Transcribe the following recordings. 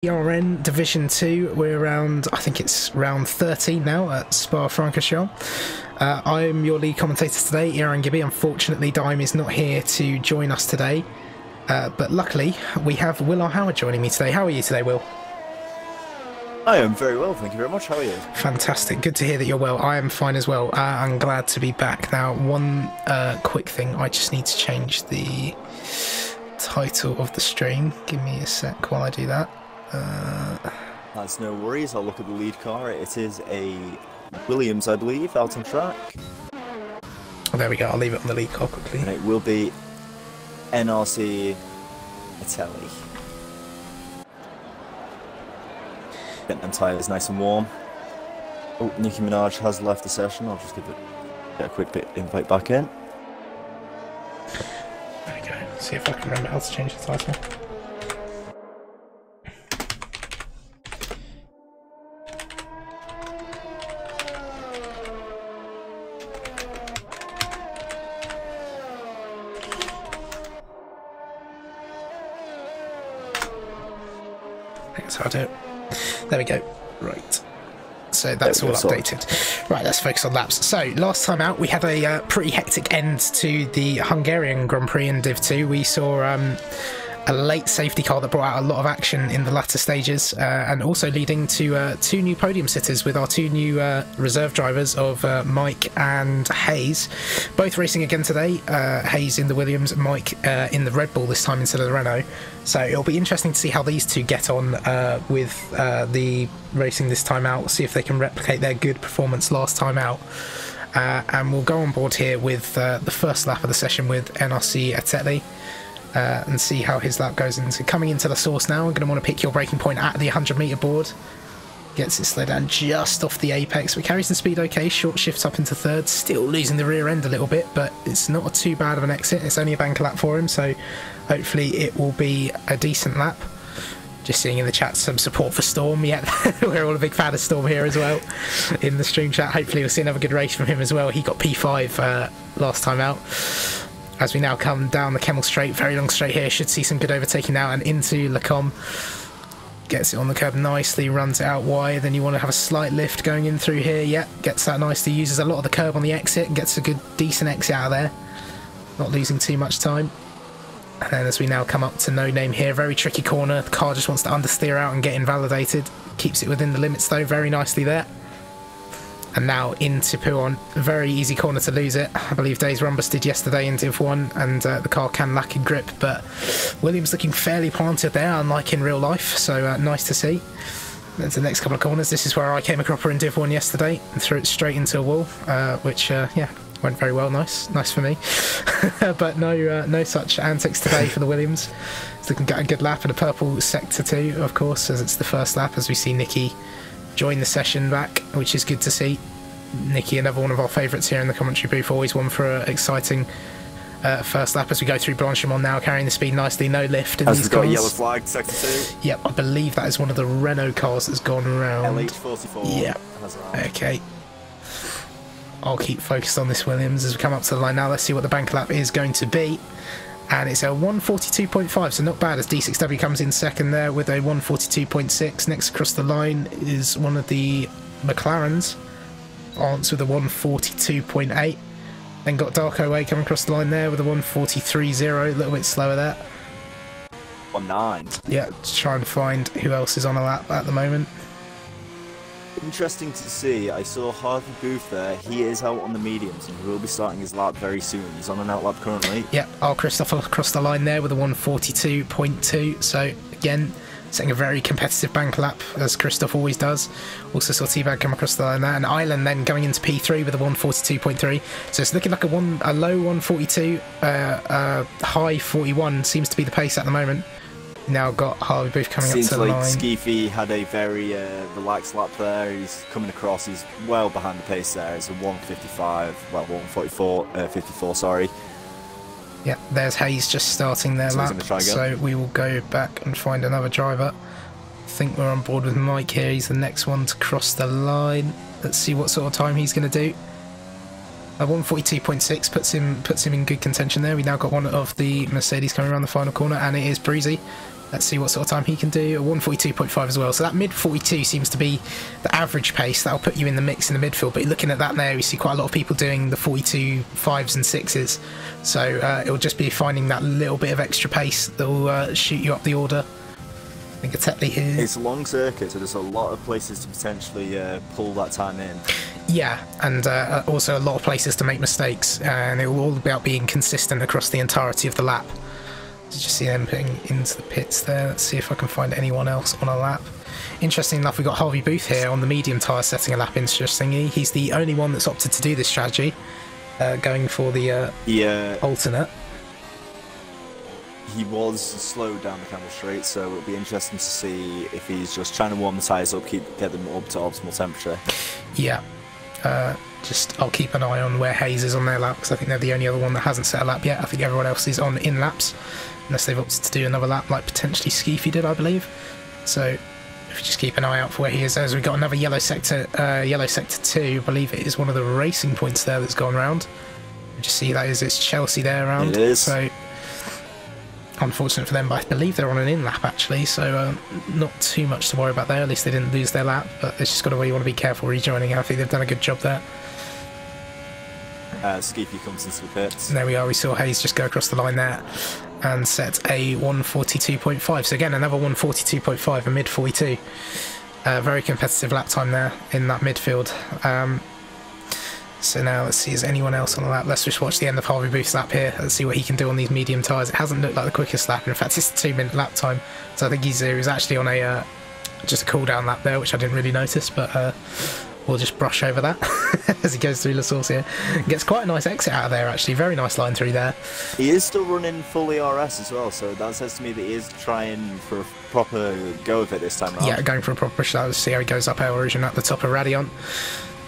ERN Division 2, we're around, I think it's round 13 now at Spa-Francorchamps. I'm your lead commentator today, ERN Gibby. Unfortunately, Dime is not here to join us today, but luckily we have Will R. Howard joining me today. How are you today, Will? I am very well, thank you very much. How are you? Fantastic. Good to hear that you're well. I am fine as well. I'm glad to be back. Now, one quick thing, I just need to change the title of the stream. Give me a sec while I do that. That's no worries. I'll look at the lead car. It is a Williams, I believe, out on track. Oh, there we go. I'll leave it on the lead car quickly. And it will be NRC Italy. Getting them tyres nice and warm. Oh, Nicki Minaj has left the session. I'll just get a quick bit invite back in. There we go. See if I can remember how to change the title. That's how I do it. There we go. Right. So that's all updated. Right, let's focus on laps. So, last time out, we had a pretty hectic end to the Hungarian Grand Prix in Div 2. We saw a late safety car that brought out a lot of action in the latter stages, and also leading to two new podium sitters with our two new reserve drivers of Mike and Hayes, both racing again today. Hayes in the Williams, Mike in the Red Bull this time instead of the Renault. So it'll be interesting to see how these two get on with the racing this time out, see if they can replicate their good performance last time out. And we'll go on board here with the first lap of the session with NRC Italy. And see how his lap goes. And so coming into the source now, I'm going to want to pick your braking point at the 100-metre board. Gets it slowed down just off the apex, but carries the speed okay. Short shifts up into third, still losing the rear end a little bit, but it's not too bad of an exit. It's only a banker lap for him, so hopefully it will be a decent lap. Just seeing in the chat some support for Storm. Yeah, we're all a big fan of Storm here as well in the stream chat. Hopefully we'll see another good race from him as well. He got P5 last time out. As we now come down the Kemmel Straight, very long straight here, should see some good overtaking now and into Lacombe. Gets it on the curb nicely, runs it out wide, then you want to have a slight lift going in through here. Yep, gets that nicely, uses a lot of the curb on the exit and gets a good, decent exit out of there. Not losing too much time. And then as we now come up to No Name here, very tricky corner, the car just wants to understeer out and get invalidated. Keeps it within the limits though, very nicely there. And now into Pouon, very easy corner to lose it. I believe Days Rumbus did yesterday in Div 1, and the car can lack in grip, but Williams looking fairly planted there, unlike in real life, so nice to see. Then to the next couple of corners, this is where I came a cropper in Div 1 yesterday, and threw it straight into a wall, which, yeah, went very well, nice for me. But no such antics today for the Williams. It's looking at a good lap in a purple Sector 2, of course, as it's the first lap, as we see Nicky join the session back, which is good to see. Nicky, another one of our favourites here in the commentary booth, always one for an exciting first lap as we go through Blanchimont now, carrying the speed nicely, no lift in these cars. Got a yellow flag, Sector 2. Yep, I believe that is one of the Renault cars that's gone around. LH44. Yep, okay. I'll keep focused on this Williams as we come up to the line now. Let's see what the bank lap is going to be. And it's a 142.5, so not bad as D6W comes in second there with a 142.6. Next across the line is one of the McLarens, Arntz with a 142.8. Then got Darko Way coming across the line there with a 143.0, a little bit slower there. 1.9. Yeah, just try and find who else is on a lap at the moment. Interesting to see. I saw Harvey Booth there. He is out on the mediums and he will be starting his lap very soon. He's on an out lap currently. Yeah, Christopher across the line there with a 142.2. So again, setting a very competitive bank lap as Christoph always does. Also saw T-Bag come across the line there, and Island then going into P3 with a 142.3. So it's looking like a low 142, high 41 seems to be the pace at the moment. Now got Harvey Booth coming up to the line. Seems like Skeefy had a very relaxed lap there. He's coming across. He's well behind the pace there. It's a 155, well 144, 54. Sorry. Yeah, there's Hayes just starting their lap. So we will go back and find another driver. I think we're on board with Mike here. He's the next one to cross the line. Let's see what sort of time he's going to do. A 142.6 puts him in good contention there. We now got one of the Mercedes coming around the final corner, and it is Breezy Let's see what sort of time he can do. A 142.5 as well. So that mid 42 seems to be the average pace. That'll put you in the mix in the midfield. But looking at that there, we see quite a lot of people doing the 42 5s and 6s. So it'll just be finding that little bit of extra pace that will shoot you up the order. I think it's Tetley here. It's a long circuit, so there's a lot of places to potentially pull that time in. Yeah, and also a lot of places to make mistakes. And it will all be about being consistent across the entirety of the lap. Did you see them putting into the pits there? Let's see if I can find anyone else on a lap. Interesting enough, we've got Harvey Booth here on the medium tyre setting a lap, interestingly. He's the only one that's opted to do this strategy, going for the alternate. He was slowed down the Campbell Straight, so it'll be interesting to see if he's just trying to warm the tyres up, get them up to optimal temperature. Yeah. I'll keep an eye on where Hayes is on their lap, because I think they're the only other one that hasn't set a lap yet. I think everyone else is on in laps, unless they've opted to do another lap, like potentially Skeefy did, I believe. So if you just keep an eye out for where he is, as we've got another yellow sector 2. I believe it is one of the racing points there that's gone round. You just see that it's Chelsea there around. It is. So unfortunate for them, but I believe they're on an in lap actually, so not too much to worry about there. At least they didn't lose their lap, but it's just got to where you want to be careful rejoining. I think they've done a good job there. Skeefy comes into the pits. And there we are, we saw Hayes just go across the line there and set a 142.5. So again, another 142.5, a mid 42. Very competitive lap time there in that midfield. So now let's see, is anyone else on the lap? Let's just watch the end of Harvey Booth's lap here. Let's see what he can do on these medium tyres. It hasn't looked like the quickest lap. In fact, it's a 2-minute lap time. So I think he was actually on a just a cool down lap there, which I didn't really notice, but we'll just brush over that as he goes through La Source here. Gets quite a nice exit out of there, actually. Very nice line through there. He is still running full ERS as well, so that says to me that he is trying for a proper go of it this time around. Yeah, going for a proper push. Let's see how he goes up our origin at the top of Radion.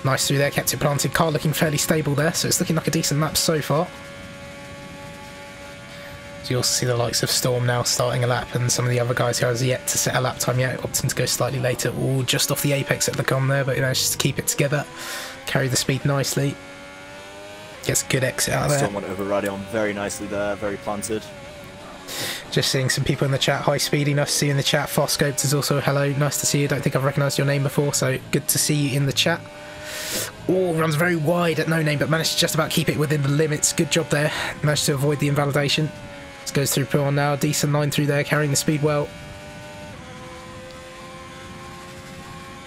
Nice through there, kept it planted. Car looking fairly stable there, so it's looking like a decent lap so far. So you also see the likes of Storm now starting a lap, and some of the other guys who has yet to set a lap time yet, opting to go slightly later. All just off the apex at the com there, but you know, just to keep it together, carry the speed nicely. Gets a good exit out of there. Storm went over Radion very nicely there, very planted. Just seeing some people in the chat. Hi Speedy, nice to see you in the chat. Foscoped is also hello, nice to see you. Don't think I've recognised your name before, so good to see you in the chat. Oh, runs very wide at no name, but managed to just about keep it within the limits. Good job there. Managed to avoid the invalidation. This goes through Puan now. Decent line through there, carrying the speed well.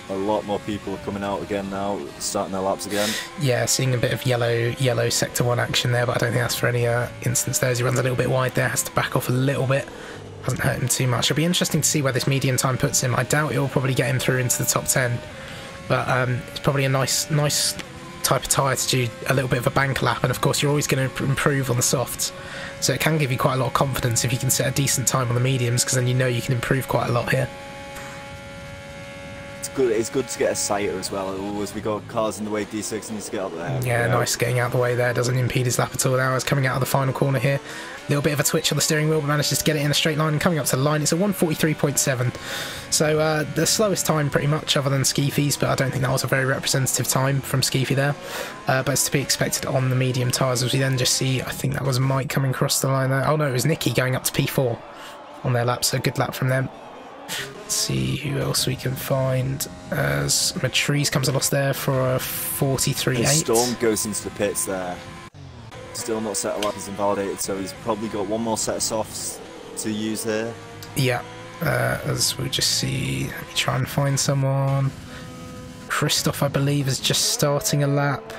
A lot more people are coming out again now, starting their laps again. Yeah, seeing a bit of yellow sector 1 action there, but I don't think that's for any instance there. As he runs a little bit wide there, has to back off a little bit. Hasn't hurt him too much. It'll be interesting to see where this medium time puts him. I doubt it will probably get him through into the top 10. But it's probably a nice type of tyre to do a little bit of a bank lap, and of course you're always going to improve on the softs, so it can give you quite a lot of confidence if you can set a decent time on the mediums, because then you know you can improve quite a lot here. It's good to get a sighter as well. Always we got cars in the way. D6 needs to get up there. Yeah, nice getting out of the way there. Doesn't impede his lap at all now. It's coming out of the final corner here. Little bit of a twitch on the steering wheel, but manages to get it in a straight line. Coming up to the line, it's a 143.7. So the slowest time pretty much, other than Skeefy's, but I don't think that was a very representative time from Skeefy there. But it's to be expected on the medium tyres, as we then just see, I think that was Mike coming across the line there. Oh no, it was Nicky going up to P4 on their lap, so good lap from them. Let's see who else we can find, as Matrice comes across there for a 43.8. Storm goes into the pits there. Still not set a lap, he's invalidated, so he's probably got one more set of softs to use here. Yeah, as we just see, let me try and find someone. Christoph, I believe, is just starting a lap.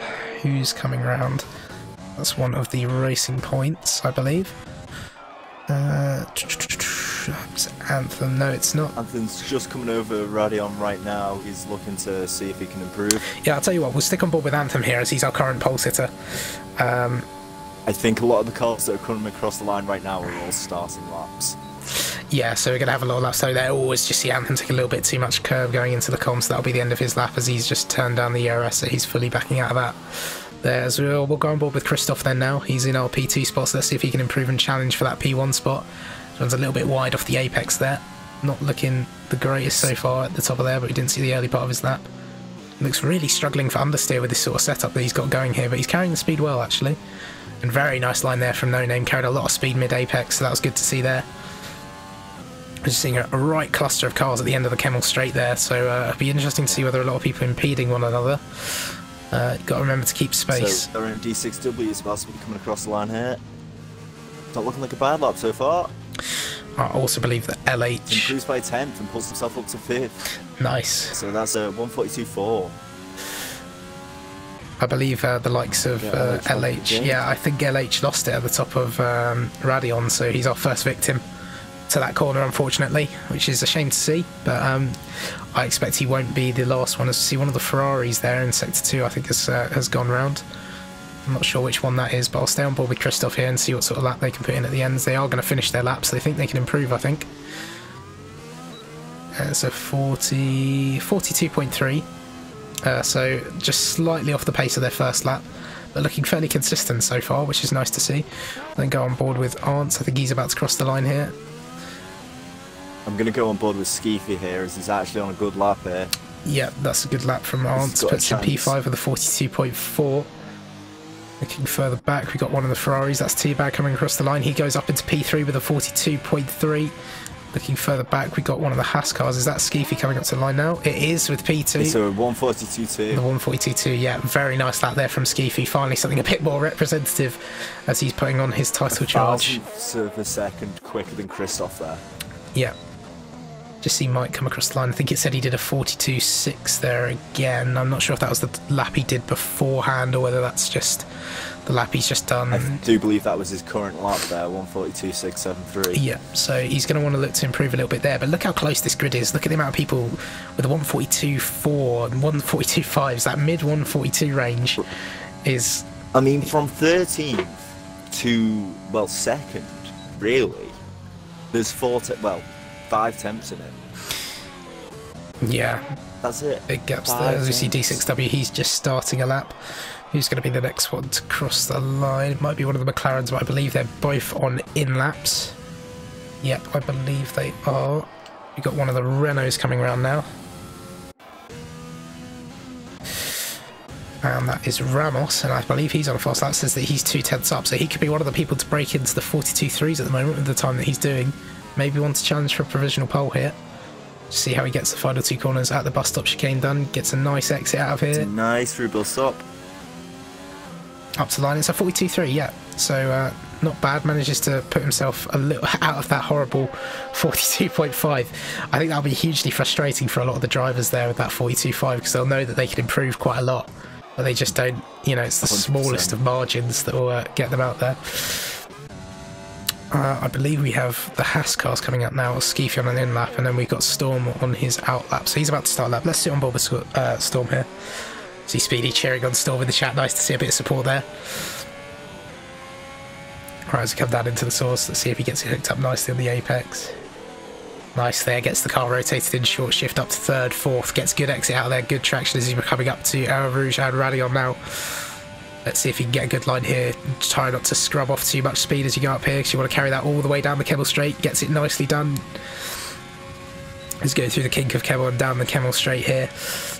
Who's coming round? That's one of the racing points, I believe. It's Anthem. No, it's not. Anthem's just coming over Radion right now. He's looking to see if he can improve. Yeah, I'll tell you what, we'll stick on board with Anthem here, as he's our current pole sitter. I think a lot of the cars that are coming across the line right now are all starting laps. Yeah, so we're going to have a lot of laps. So there always just see Anthem take a little bit too much curve going into the comms. So that'll be the end of his lap, as he's just turned down the ERS, so he's fully backing out of that. There's we'll go on board with Christoph then now. He's in our P2 spot, so let's see if he can improve and challenge for that P1 spot. Runs a little bit wide off the apex there. Not looking the greatest so far at the top of there, but we didn't see the early part of his lap. Looks really struggling for understeer with this sort of setup that he's got going here, but he's carrying the speed well actually. And very nice line there from No Name, carried a lot of speed mid-apex, so that was good to see there. Just seeing a right cluster of cars at the end of the Kemmel Straight there, so it'll be interesting to see whether a lot of people are impeding one another. You've got to remember to keep space. So our D6W is about to be coming across the line here. Not looking like a bad lap so far. I also believe that LH improves by 10th and pulls himself up to 5th. Nice. So that's a 142.4. I believe the likes of LH. Yeah, I think LH lost it at the top of Radion, so he's our first victim to that corner, unfortunately, which is a shame to see. But I expect he won't be the last one. As see, one of the Ferraris there in Sector 2, I think has gone round. I'm not sure which one that is, but I'll stay on board with Christoph here and see what sort of lap they can put in at the end. They are going to finish their laps. They think they can improve, I think. It's a 42.3. So just slightly off the pace of their first lap, but looking fairly consistent so far, which is nice to see. Then go on board with Arndt. I think he's about to cross the line here. I'm going to go on board with Skeefy here, as he's actually on a good lap here. Yeah, that's a good lap from Arndt. Puts in P5 with a 42.4. Looking further back, we've got one of the Ferraris. That's T-Bag coming across the line. He goes up into P3 with a 42.3. Looking further back, we got one of the Haas cars. Is that Skeefy coming up to the line now? It is with P2. So 142.2. The 142.2, yeah. Very nice lap there from Skeefy. Finally something a bit more representative as he's putting on his title charge. 1,000th of a second quicker than Christoph there. Yeah. Just see Mike come across the line. I think it said he did a 42.6 there again. I'm not sure if that was the lap he did beforehand or whether that's just the lap he's just done. I do believe that was his current lap there, 142.673. Yeah, so he's going to want to look to improve a little bit there. But look how close this grid is. Look at the amount of people with a 142.4 and 142.5s. That mid 142 range is... I mean, from 13th to, well, 2nd, really, there's 5 temps in it. Yeah. That's it. Big gaps there. As we see D6W, he's just starting a lap. Who's going to be the next one to cross the line? It might be one of the McLarens, but I believe they're both on in-laps. Yep, I believe they are. We've got one of the Renaults coming around now. And that is Ramos, and I believe he's on a fast lap. It says that he's 2/10 up, so he could be one of the people to break into the 42.3s at the moment with the time that he's doing. Maybe want to challenge for a provisional pole here. See how he gets the final 2 corners at the bus stop chicane done. Gets a nice exit out of here. Nice through bus stop. Up to the line, it's a 42.3, yeah. So not bad. Manages to put himself a little out of that horrible 42.5. I think that'll be hugely frustrating for a lot of the drivers there with that 42.5 because they'll know that they can improve quite a lot, but they just don't. You know, it's the 100%. smallest of margins that will get them out there. I believe we have the Haas cars coming up now, Skeefy on an in lap, and then we've got Storm on his out lap. So he's about to start lap. Let's sit on board with Storm here. See Speedy cheering on Storm in the chat. Nice to see a bit of support there. Alright, as we come down into the source, let's see if he gets it hooked up nicely on the apex. Nice there, gets the car rotated in short shift up to 3rd, 4th, gets good exit out of there, good traction as he's coming up to Air Rouge and Radion now. Let's see if he can get a good line here. Try not to scrub off too much speed as you go up here because you want to carry that all the way down the Kemmel Straight. Gets it nicely done. Let's go through the kink of Kemmel and down the Kemmel Straight here.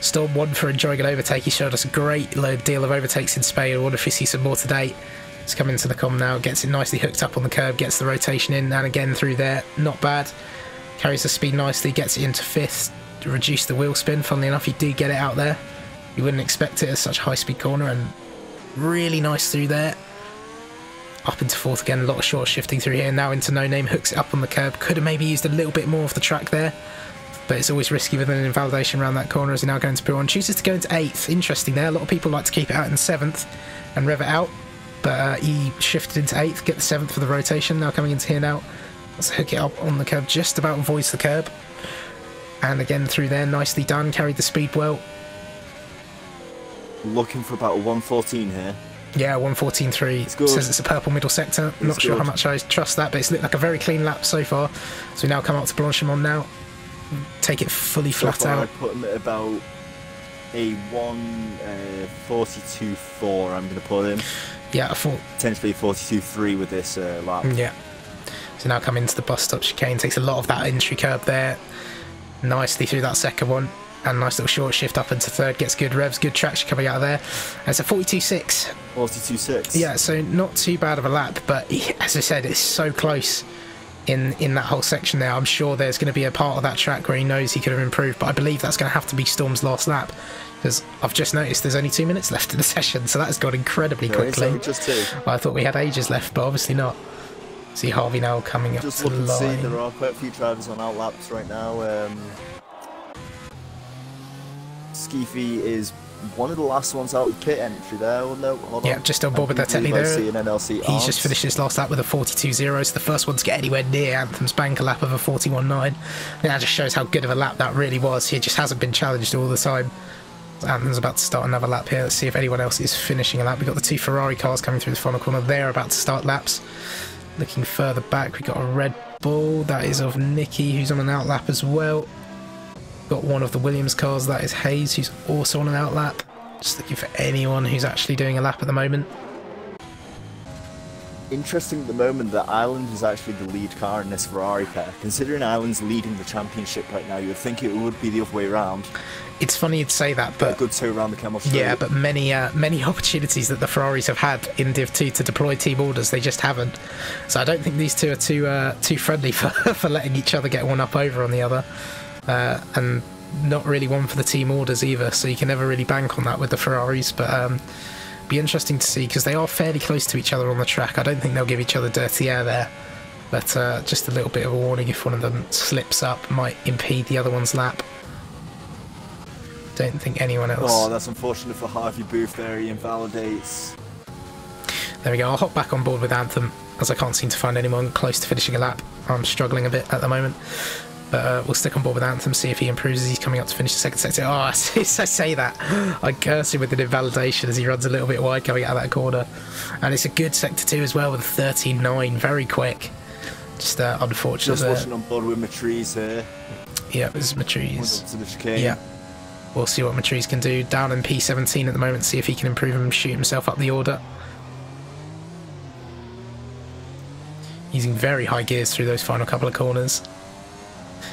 Storm 1 for enjoying an overtake. He showed us a great deal of overtakes in Spain. I wonder if we see some more today. Let's come into the com now. Gets it nicely hooked up on the curb. Gets the rotation in and again through there. Not bad. Carries the speed nicely. Gets it into 5th. Reduce the wheel spin. Funnily enough, he did get it out there. You wouldn't expect it as such a high-speed corner, and really nice through there. Up into 4th again, a lot of short shifting through here. Now into No Name, hooks it up on the curb. Could have maybe used a little bit more of the track there, but it's always risky with an invalidation around that corner as he now going to put on. Chooses to go into 8th. Interesting there. A lot of people like to keep it out in 7th and rev it out, but he shifted into 8th, get the 7th for the rotation. Now coming into here now. Let's hook it up on the curb, just about avoids the curb. And again through there, nicely done. Carried the speed well. Looking for about a 114 here. Yeah, 114.3. Says it's a purple middle sector. Not sure how much I trust that, but it's looked like a very clean lap so far. So we now come up to Blanchimont now. Take it fully flat out. I put him at about a 142.4. I'm going to put him. Yeah, I thought potentially 42.3 with this lap. Yeah. So now come into the bus stop chicane. Takes a lot of that entry curb there. Nicely through that second one. And nice little short shift up into 3rd. Gets good revs, good traction coming out of there. And it's a 42.6. 42.6. Yeah, so not too bad of a lap, but as I said, it's so close. in that whole section there. I'm sure there's going to be a part of that track where he knows he could have improved, but I believe that's going to have to be Storm's last lap, because I've just noticed there's only 2 minutes left in the session, so that has gone incredibly quickly. Just 2. I thought we had ages left, but obviously not. See Harvey now coming up just to the line. See, there are quite a few drivers on out laps right now. Skeefy is one of the last ones out of pit entry there. Oh, no, hold yeah, on. just on board with that technique there. NLC He's just finished his last lap with a 42.0, so the first one to get anywhere near Anthem's banker lap of a 41.9. That just shows how good of a lap that really was. He just hasn't been challenged all the time. Anthem's about to start another lap here. Let's see if anyone else is finishing a lap. We've got the 2 Ferrari cars coming through the final corner. They're about to start laps. Looking further back, we've got a Red Bull. That is of Nicky, who's on an out lap as well. Got one of the Williams cars. That is Hayes, who's also on an out lap. Just looking for anyone who's actually doing a lap at the moment. Interesting at the moment that Ireland is actually the lead car in this Ferrari pair. Considering Ireland's leading the championship right now, you would think it would be the other way around. It's funny you'd say that, but a good 2 around the Camel Straight. Yeah, but many opportunities that the Ferraris have had in Div 2 to deploy team orders, they just haven't. So I don't think these two are too friendly for letting each other get one up over on the other, and not really one for the team orders either. So you can never really bank on that with the Ferraris, but be interesting to see, because they are fairly close to each other on the track. I don't think they'll give each other dirty air there, but just a little bit of a warning if one of them slips up might impede the other one's lap. Don't think anyone else. Oh, that's unfortunate for Harvey Booth there. He invalidates. There we go. I'll hop back on board with Anthem, as I can't seem to find anyone close to finishing a lap. I'm struggling a bit at the moment. But we'll stick on board with Anthem, see if he improves as he's coming up to finish the second sector. Oh, as I say that, I curse him with an invalidation as he runs a little bit wide coming out of that corner. And it's a good sector 2 as well with a 13.9, very quick. Just unfortunate. Just watching on board with Matrice here. Yeah, this is Matrice. To the chicane. Yeah. We'll see what Matrice can do. Down in P17 at the moment, see if he can improve and shoot himself up the order. Using very high gears through those final couple of corners.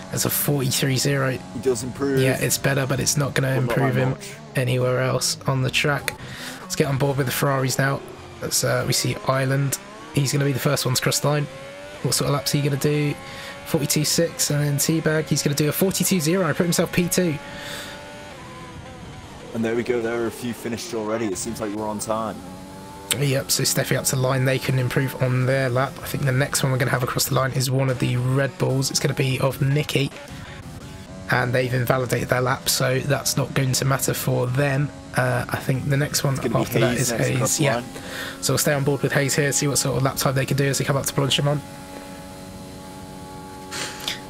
There's a 43.0. He does improve. Yeah, it's better, but it's not going to improve him anywhere else on the track. Let's get on board with the Ferraris now. Let's, we see Ireland. He's going to be the first one to cross the line. What sort of laps are you going to do? 42.6, and then Teabag. He's going to do a 42.0. Put himself P2. And there we go, there are a few finished already. It seems like we're on time. Yep, so Steffi up to the line. They can improve on their lap. I think the next one we're going to have across the line is one of the Red Bulls. It's going to be of Nicky. And they've invalidated their lap, so that's not going to matter for them. I think the next one after that is Hayes. Yeah. So we'll stay on board with Hayes here, see what sort of lap time they can do as they come up to Blanchimont.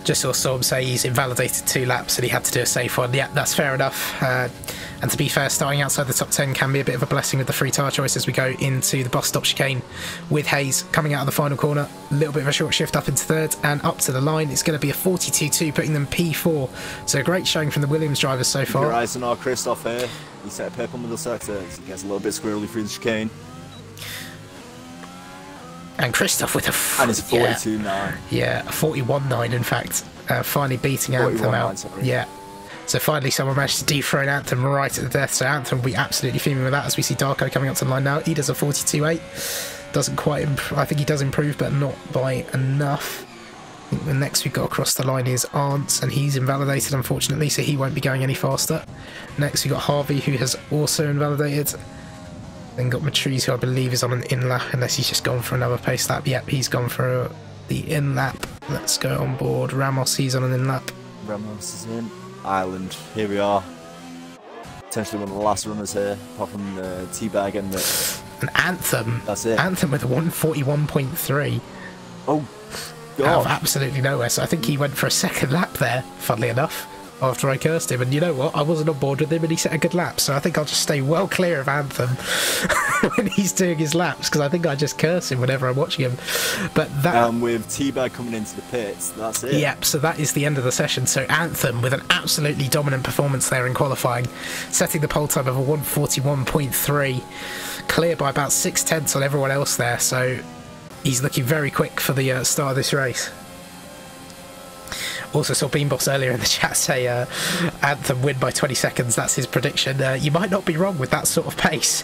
Just saw Storm say he's invalidated 2 laps and he had to do a safe one. Yeah, that's fair enough. And to be fair, starting outside the top 10 can be a bit of a blessing with the free tyre choice as we go into the bus stop chicane with Hayes coming out of the final corner. A little bit of a short shift up into third and up to the line. It's going to be a 42.2, putting them P4. So a great showing from the Williams drivers so far. Your eyes on our Christoph here. He set a purple middle sector. He gets a little bit squirrely through the chicane. And Christoph with a... And it's 42.9. Yeah, a 41.9 in fact. Finally beating Anthem out. Yeah. So finally someone managed to dethrone Anthem right at the death. So Anthem will be absolutely fuming with that as we see Darko coming up to the line now. He does a 42.8. Doesn't quite I think he does improve, but not by enough. I think the next we've got across the line is Arntz, and he's invalidated unfortunately, so he won't be going any faster. Next we've got Harvey, who has also invalidated. Then got Matrice, who I believe is on an in-lap, unless he's just gone for another pace lap. Yep, he's gone for the in-lap. Let's go on board. Ramos, he's on an in-lap. Ramos is in. Ireland, here we are. Potentially one of the last runners here, apart from Teabag and An Anthem. That's it. Anthem with a 141.3. Oh, God. Out of absolutely nowhere. So I think he went for a second lap there, funnily enough, after I cursed him. And you know what? I wasn't on board with him and he set a good lap. So I think I'll just stay well clear of Anthem when he's doing his laps, because I think I just curse him whenever I'm watching him. But that... with Teabag coming into the pits, that's it. Yep, so that is the end of the session. So Anthem with an absolutely dominant performance there in qualifying, setting the pole time of a 141.3, clear by about 6/10 on everyone else there. So he's looking very quick for the start of this race. Also saw Beanboss earlier in the chat say Anthem win by 20 seconds. That's his prediction. You might not be wrong with that sort of pace.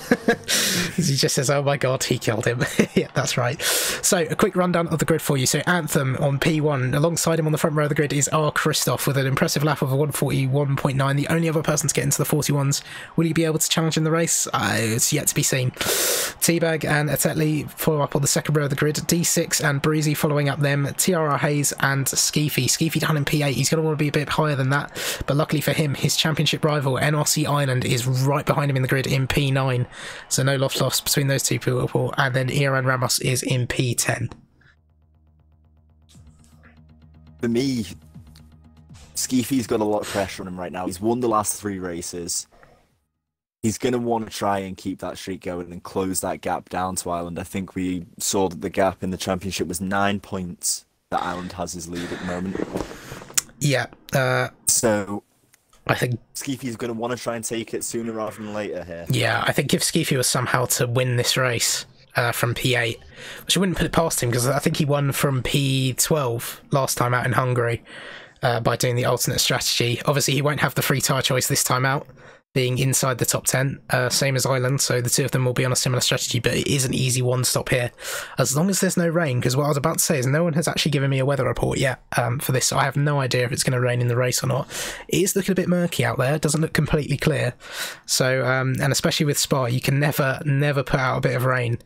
He just says, oh my god, he killed him. Yeah, that's right. So a quick rundown of the grid for you. So Anthem on P1. Alongside him on the front row of the grid is R. Christoph with an impressive lap of a 141.9. The only other person to get into the 41s. Will he be able to challenge in the race? It's yet to be seen. Teabag and Atetli follow up on the second row of the grid. D6 and Breezy following up them. TRR Hayes and Skeefy. Skeefy down in P8. He's going to want to be a bit higher than that, but luckily for him, his championship rival NRC Ireland is right behind him in the grid in P9, so no loss between those two people. And then ERN Ramos is in P10. For me, Skeefy's got a lot of pressure on him right now. He's won the last 3 races. He's going to want to try and keep that streak going and close that gap down to Ireland. I think we saw that the gap in the championship was 9 points that Ireland has his lead at the moment. Yeah. So I think Skeefy's going to want to try and take it sooner rather than later here. Yeah, I think if Skeefy was somehow to win this race from P8, which I wouldn't put it past him, because I think he won from P12 last time out in Hungary by doing the alternate strategy. Obviously, he won't have the free tyre choice this time out, being inside the top 10, same as Ireland, so the two of them will be on a similar strategy, but it is an easy one-stop here, as long as there's no rain, because what I was about to say is no one has actually given me a weather report yet for this, so I have no idea if it's going to rain in the race or not. It is looking a bit murky out there, it doesn't look completely clear, so, and especially with Spa, you can never put out a bit of rain.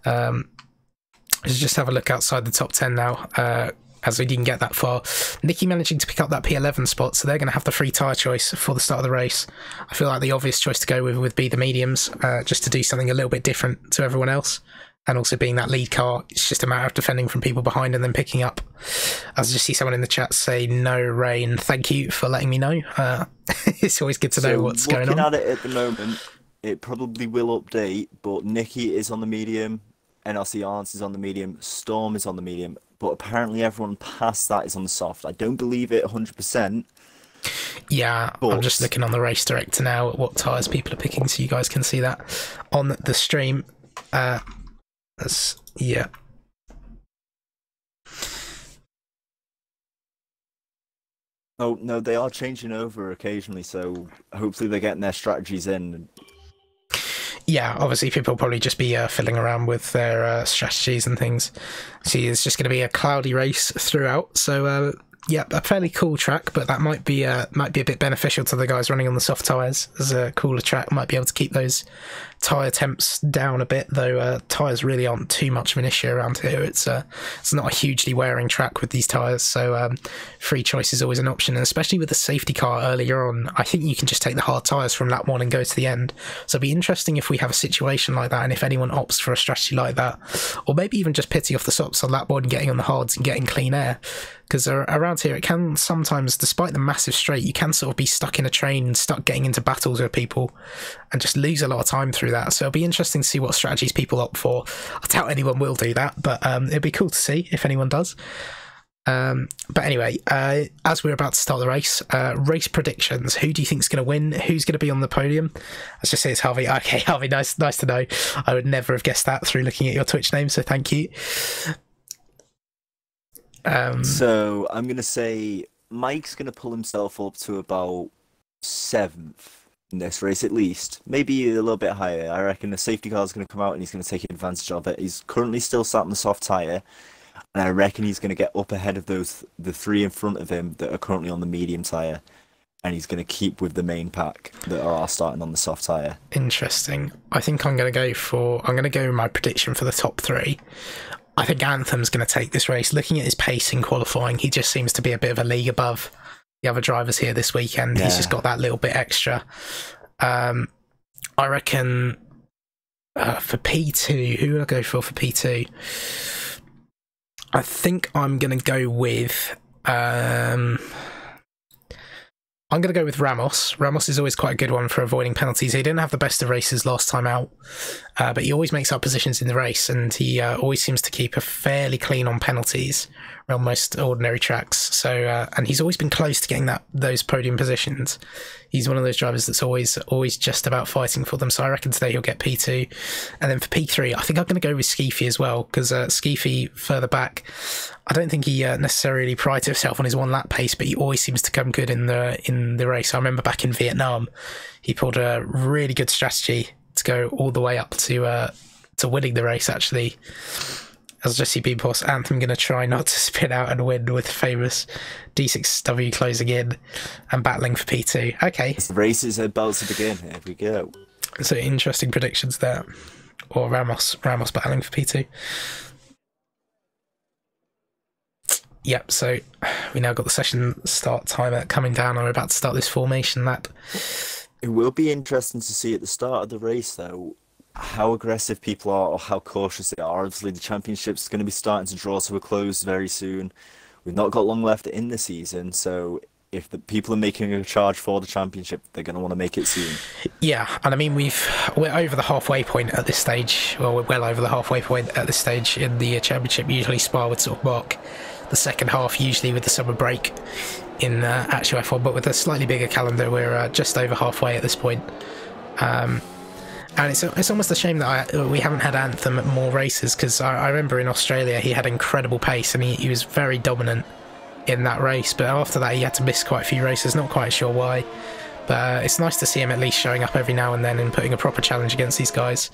Let's just have a look outside the top 10 now, as we didn't get that far. Nikki managing to pick up that P11 spot, so they're going to have the free tyre choice for the start of the race. I feel like the obvious choice to go with would be the mediums, just to do something a little bit different to everyone else. And also being that lead car, it's just a matter of defending from people behind and then picking up. As I just see someone in the chat say, no rain. Thank you for letting me know. It's always good to know what's going on. Looking at it at the moment, it probably will update, but Nikki is on the medium, NRC Arns is on the medium, Storm is on the medium, but apparently everyone past that is on the soft. I don't believe it 100%. Yeah, but I'm just looking on the race director now at what tyres people are picking, so you guys can see that on the stream. Yeah. Oh, no, they are changing over occasionally, so hopefully they're getting their strategies in. Yeah, obviously people will probably just be fiddling around with their strategies and things. See, it's just going to be a cloudy race throughout, so yeah, a fairly cool track, but that might be a bit beneficial to the guys running on the soft tyres. As a cooler track, might be able to keep those tyre temps down a bit, though tyres really aren't too much of an issue around here. It's not a hugely wearing track with these tyres, so free choice is always an option, and especially with the safety car earlier on, I think you can just take the hard tyres from lap 1 and go to the end. So it'd be interesting if we have a situation like that, and if anyone opts for a strategy like that, or maybe even just pitting off the softs on lap 1 and getting on the hards and getting clean air. Because around here, it can sometimes, despite the massive straight, you can sort of be stuck in a train and stuck getting into battles with people and just lose a lot of time through that. So it'll be interesting to see what strategies people opt for. I doubt anyone will do that, but it'd be cool to see if anyone does. But anyway, as we're about to start the race, race predictions. Who do you think is going to win? Who's going to be on the podium? Let's just say it's Harvey. Okay, Harvey, nice to know. I would never have guessed that through looking at your Twitch name, so thank you. So I'm going to say Mike's going to pull himself up to about 7th in this race at least. Maybe a little bit higher. I reckon the safety car is going to come out and he's going to take advantage of it. He's currently still sat on the soft tyre, and I reckon he's going to get up ahead of the 3 in front of him that are currently on the medium tyre, and he's going to keep with the main pack that are starting on the soft tyre. Interesting. I think I'm going to go with my prediction for the top 3. I think Anthem's going to take this race. Looking at his pace in qualifying, he just seems to be a bit of a league above the other drivers here this weekend. Yeah. He's just got that little bit extra. I reckon for P2, who will I go for P2? I think I'm going to go with... I'm going to go with Ramos. Ramos is always quite a good one for avoiding penalties. He didn't have the best of races last time out, but he always makes up positions in the race, and he always seems to keep a fairly clean on penalties on most ordinary tracks. So and he's always been close to getting those podium positions. He's one of those drivers that's always just about fighting for them. So I reckon today he'll get P2, and then for P3, I think I'm going to go with Skeefy as well, because Skeefy further back, I don't think he necessarily prides himself on his one lap pace, but he always seems to come good in the race. I remember back in Vietnam, he pulled a really good strategy to go all the way up to winning the race, actually. As Jesse Beanpulse, Anthem going to try not to spin out and win with famous D6W closing in and battling for P2. Okay. The race is about to begin. Here we go. So interesting predictions there. Or Ramos battling for P2. Yep, so we now got the session start timer coming down, and we're about to start this formation lap. It will be interesting to see at the start of the race, though, how aggressive people are or how cautious they are. Obviously, the championship's going to be starting to draw to a close very soon. We've not got long left in the season, so if the people are making a charge for the championship, they're going to want to make it soon. Yeah, and I mean, we're over the halfway point at this stage. Well, we're well over the halfway point at this stage in the championship. Usually Spa would sort of mark the second half, usually with the summer break in actual F1, but with a slightly bigger calendar, we're just over halfway at this point. And it's almost a shame that we haven't had Anthem at more races, because I remember in Australia he had incredible pace and he was very dominant in that race, but after that he had to miss quite a few races, not quite sure why. But it's nice to see him at least showing up every now and then and putting a proper challenge against these guys.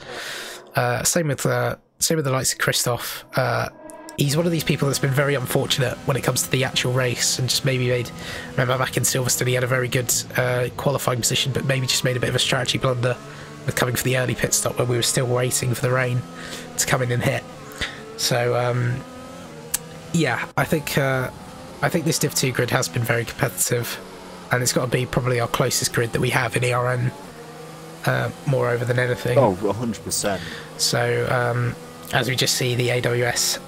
Same with the likes of Christoph. He's one of these people that's been very unfortunate when it comes to the actual race, and just maybe remember back in Silverstone he had a very good qualifying position, but maybe just made a bit of a strategy blunder with coming for the early pit stop when we were still waiting for the rain to come in and hit. So yeah, I think this Div 2 grid has been very competitive, and it's got to be probably our closest grid that we have in ERN, moreover than anything. Oh, 100%. So as we just see, the AWS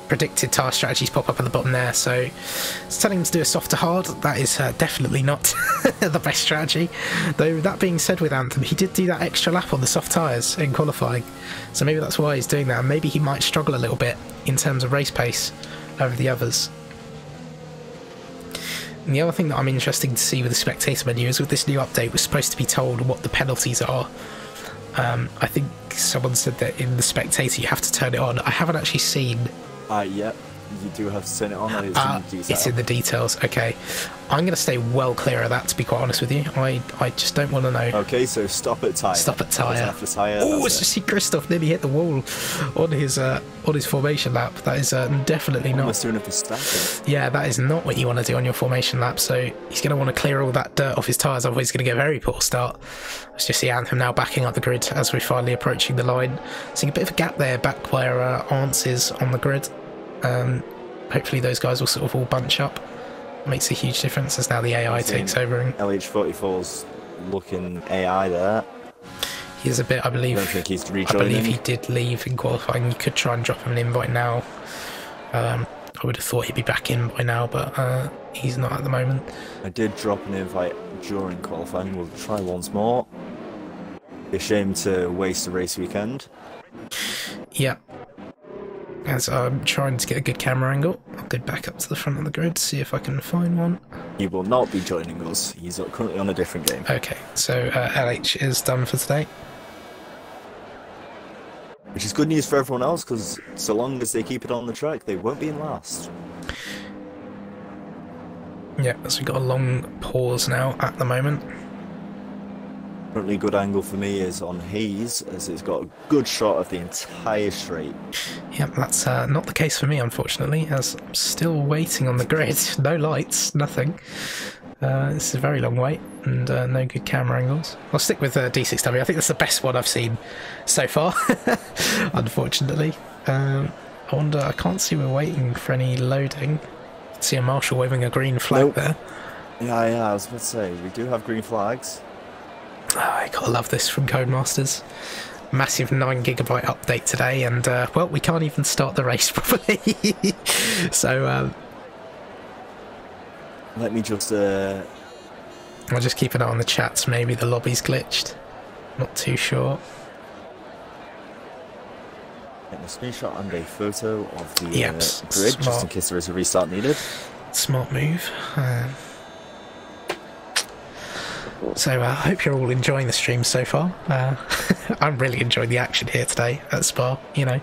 predicted task strategies pop up at the bottom there, so it's telling them to do a soft to hard. That is definitely not the best strategy, though. That being said, with Anthem, he did do that extra lap on the soft tyres in qualifying, so maybe that's why he's doing that, and maybe he might struggle a little bit in terms of race pace over the others. And the other thing that I'm interested to see with the spectator menu is, with this new update, we're supposed to be told what the penalties are. I think someone said that in the spectator you have to turn it on. I haven't actually seen. Yep, you do have to turn it on. It's in the details. Okay, I'm going to stay well clear of that, to be quite honest with you. I just don't want to know. Okay, so stop at tyre. Stop at tyre. Oh, it's just see Christoph nearly hit the wall on his formation lap. That is definitely not. Almost doing it for stacking. Yeah, that is not what you want to do on your formation lap. So he's going to want to clear all that dirt off his tyres, otherwise he's going to get a very poor start. Let's just see Anthem now backing up the grid as we're finally approaching the line. Seeing a bit of a gap there back where Arntz is on the grid. Hopefully those guys will sort of all bunch up. Makes a huge difference as now the AI takes over. And LH44's looking AI there. He is a bit, I believe. I don't think he's rejoining. I believe he did leave in qualifying. You could try and drop him an invite now. I would have thought he'd be back in by now, but he's not at the moment. I did drop an invite during qualifying. We'll try once more. Be a shame to waste a race weekend. Yeah. As I'm trying to get a good camera angle, I'll go back up to the front of the grid, see if I can find one. He will not be joining us. He's currently on a different game. Okay, so LH is done for today. Which is good news for everyone else, because so long as they keep it on the track, they won't be in last. Yeah, so we've got a long pause now at the moment. Currently, good angle for me is on Hayes, as it's got a good shot of the entire straight. Yep, that's not the case for me, unfortunately, as I'm still waiting on the grid. No lights, nothing. This is a very long wait, and no good camera angles. I'll stick with D6W. I think that's the best one I've seen so far, unfortunately. I wonder, I can't see we're waiting for any loading. I can see a marshal waving a green flag there. Yeah, I was about to say, we do have green flags. Oh, I gotta love this from Codemasters. Massive 9GB update today, and well, we can't even start the race properly. So let me just I'll just keep an eye on the chats. Maybe the lobby's glitched, not too sure. getting a screenshot and a photo of the Yep, grid, just in case there is a restart needed. Smart move. So I hope you're all enjoying the stream so far. I'm really enjoying the action here today at Spa. You know,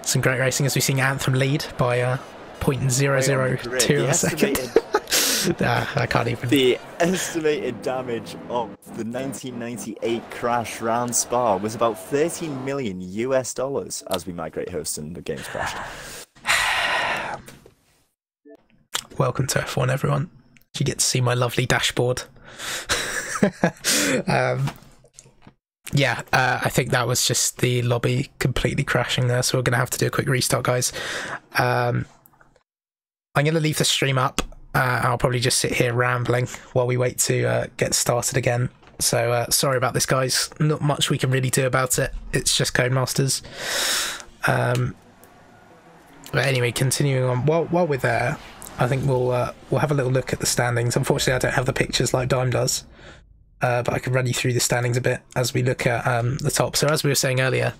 some great racing as we've seen Anthem lead by 0.002 of a second. I can't even. The estimated damage of the 1998 crash round Spa was about $13 million as we migrate hosts and the game's crashed. Welcome to F1, everyone. You get to see my lovely dashboard. I think that was just the lobby completely crashing there, so we're going to have to do a quick restart, guys. I'm going to leave the stream up. I'll probably just sit here rambling while we wait to get started again. So sorry about this, guys. Not much we can really do about it. It's just Codemasters. But anyway, continuing on. While we're there, I think we'll have a little look at the standings. Unfortunately, I don't have the pictures like Dime does, but I can run you through the standings a bit as we look at the top. So as we were saying earlier,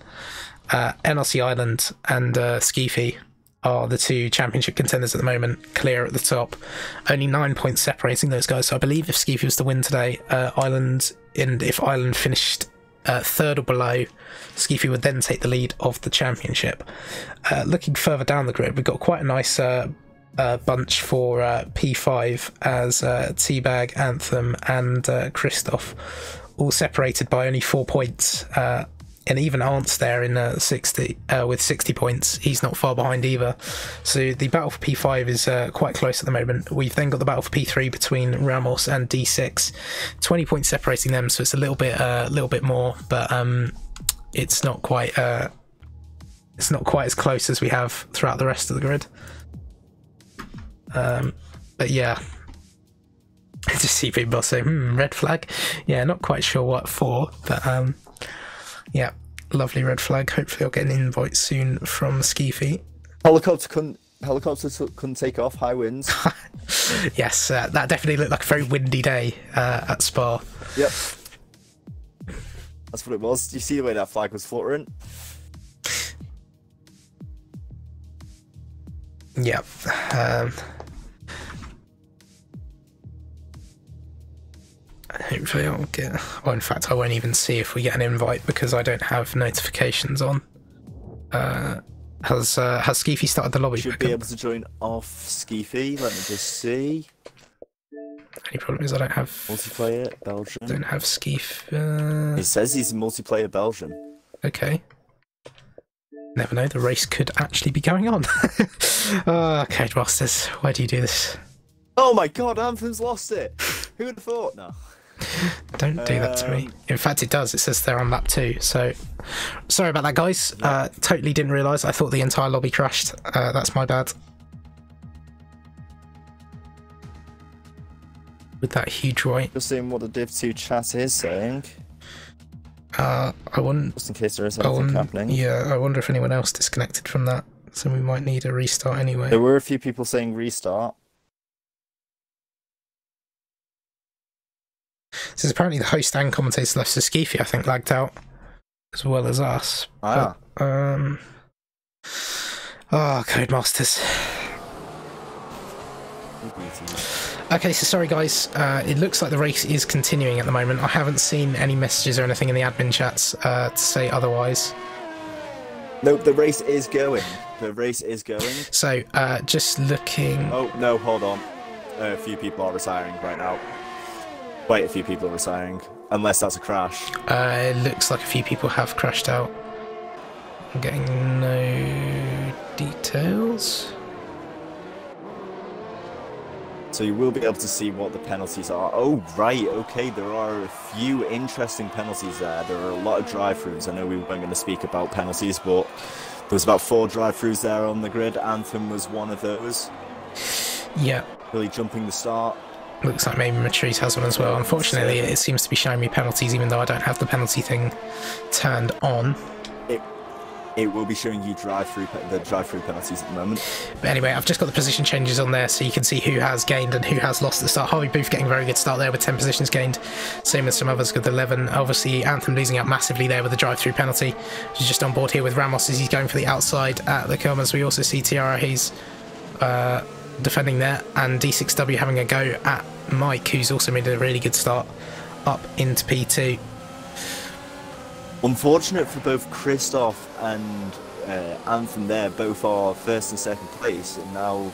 NRC Ireland and Skeefy are the two championship contenders at the moment, clear at the top. Only 9 points separating those guys. So I believe if Skeefy was to win today, if Ireland finished third or below, Skeefy would then take the lead of the championship. Looking further down the grid, we've got quite a nice bunch for P5 as Teabag, Anthem and Christoph, all separated by only 4 points. And even Arnt's there in with 60 points. He's not far behind either. So the battle for P5 is quite close at the moment. We've then got the battle for P3 between Ramos and D6. 20 points separating them, so it's a little bit more, but it's not quite as close as we have throughout the rest of the grid. But yeah, I just see people saying, red flag. Yeah, not quite sure what for, but yeah, lovely red flag. Hopefully I'll get an invite soon from Skeefy. Helicopters couldn't take off, high winds. Yes, that definitely looked like a very windy day at Spa. Yep. That's what it was. Do you see the way that flag was fluttering? Yep. Hopefully I'll get... Well, in fact, I won't even see if we get an invite because I don't have notifications on. Has Skeefy started the lobby? Should be able to join off Skeefy. Let me just see. Only problem is I don't have... Multiplayer, Belgium. Don't have Skeef... It says he's multiplayer Belgium. Okay. Never know, the race could actually be going on. Codemasters, why do you do this? Oh my god, Anthem's lost it! Who would have thought? No. Don't do that to me. In fact, it does. It says they're on lap 2. So, sorry about that, guys. Totally didn't realise. I thought the entire lobby crashed. That's my bad. With that huge right. Just seeing what the Div 2 chat is saying. I wonder. Just in case there is anything happening. Yeah, I wonder if anyone else disconnected from that. So we might need a restart anyway. There were a few people saying restart. So apparently the host and commentator left, so Skeefy, I think, lagged out as well as us. Ah. But, Codemasters. Okay, so sorry guys, it looks like the race is continuing at the moment. I haven't seen any messages or anything in the admin chats to say otherwise. Nope, the race is going. The race is going. So, just looking... Oh, no, hold on. A few people are retiring right now. Quite a few people are retiring. Unless that's a crash. It looks like a few people have crashed out. I'm getting no details. So you will be able to see what the penalties are. Oh, right, okay, there are a few interesting penalties there. There are a lot of drive-throughs. I know we weren't going to speak about penalties, but there was about 4 drive-throughs there on the grid. Anthem was one of those. Yeah. Really jumping the start. Looks like maybe Matrice has one as well. Unfortunately, it seems to be showing me penalties, even though I don't have the penalty thing turned on. It will be showing you the drive-through penalties at the moment. But anyway, I've just got the position changes on there so you can see who has gained and who has lost at the start. Harvey Booth getting a very good start there with 10 positions gained. Same with some others with 11. Obviously, Anthem losing out massively there with the drive-through penalty. He's just on board here with Ramos as he's going for the outside at the corners. We also see Tiara Hayes defending there, and D6W having a go at Mike, who's also made a really good start up into P2. Unfortunate for both Christoph and Anthem there, both are first and second place and now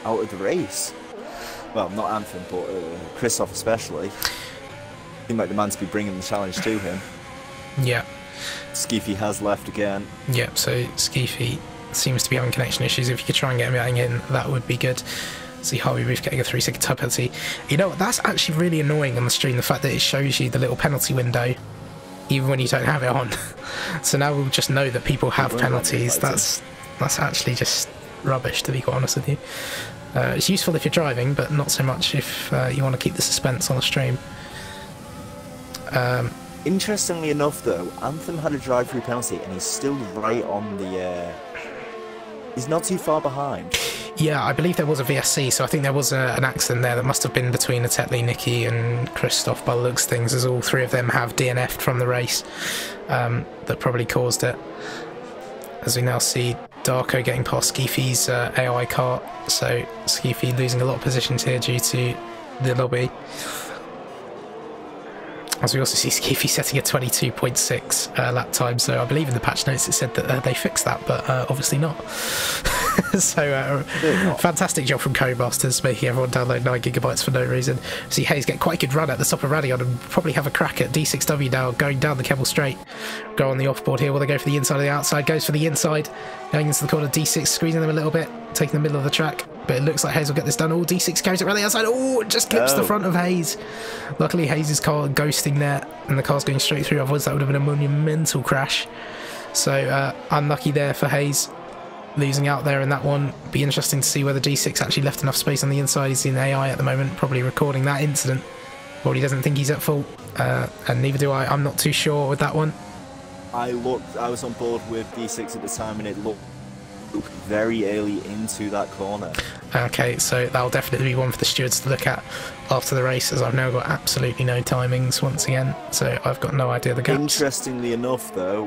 out of the race. Well, not Anthem, but Christoph especially. Seemed like the man to be bringing the challenge to him. Yeah. Skeefy has left again. Yeah, so Skeefy seems to be having connection issues. If you could try and get him in, that would be good. See Harvey Booth getting a 3-second time penalty. You know what, that's actually really annoying on the stream, the fact that it shows you the little penalty window even when you don't have it on. So now we'll just know that people have penalties. That's actually just rubbish, to be quite honest with you. It's useful if you're driving, but not so much if you want to keep the suspense on the stream. Interestingly enough, though, Anthem had a drive-through penalty, and he's still right on the... he's not too far behind. Yeah, I believe there was a VSC, so I think there was an accident there that must have been between Tetley, Nikki and Christoph by the looks of things, as all three of them have DNF'd from the race that probably caused it. As we now see Darko getting past Skeefy's AI kart, so Skeefy losing a lot of positions here due to the lobby. As we also see Skeefy setting a 22.6 lap time, so I believe in the patch notes it said that they fixed that, but obviously not. So fantastic job from Codemasters, making everyone download 9 GB for no reason. See Hayes get quite a good run at the top of Radion and probably have a crack at D6W now, going down the Kebble straight. Go on the offboard here, will they go for the inside or the outside? Goes for the inside, going into the corner, D6 squeezing them a little bit, taking the middle of the track. But it looks like Hayes will get this done. Oh, D6 goes around the outside. Oh, it just clips the front of Hayes. Luckily, Hayes' car ghosting there, and the car's going straight through. Otherwise, that would have been a monumental crash. So, unlucky there for Hayes, losing out there in that one. Be interesting to see whether D6 actually left enough space on the inside. He's in AI at the moment, probably recording that incident. Or he doesn't think he's at fault, and neither do I. I'm not too sure with that one. I was on board with D6 at the time, and it looked very early into that corner. Okay, so that'll definitely be one for the stewards to look at after the race, as I've now got absolutely no timings once again, so I've got no idea the gaps. Interestingly enough, though,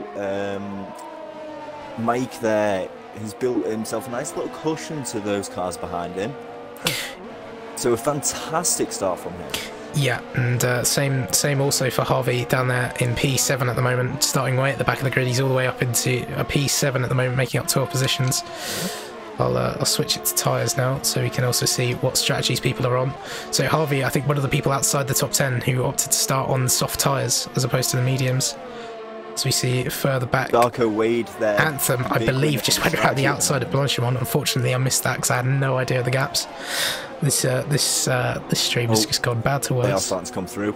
Mike there has built himself a nice little cushion to those cars behind him. So a fantastic start from him. Yeah, and same also for Harvey down there in P7 at the moment, starting way at the back of the grid. He's all the way up into a P7 at the moment, making up 12 positions. I'll switch it to tyres now, so we can also see what strategies people are on. So Harvey, I think one of the people outside the top 10 who opted to start on soft tyres as opposed to the mediums. So we see further back, Darko Wade there. Anthem, I believe, just went around the outside at Blanchimont. Unfortunately, I missed that because I had no idea of the gaps. This stream has just gone bad to worse. They are starting to come through.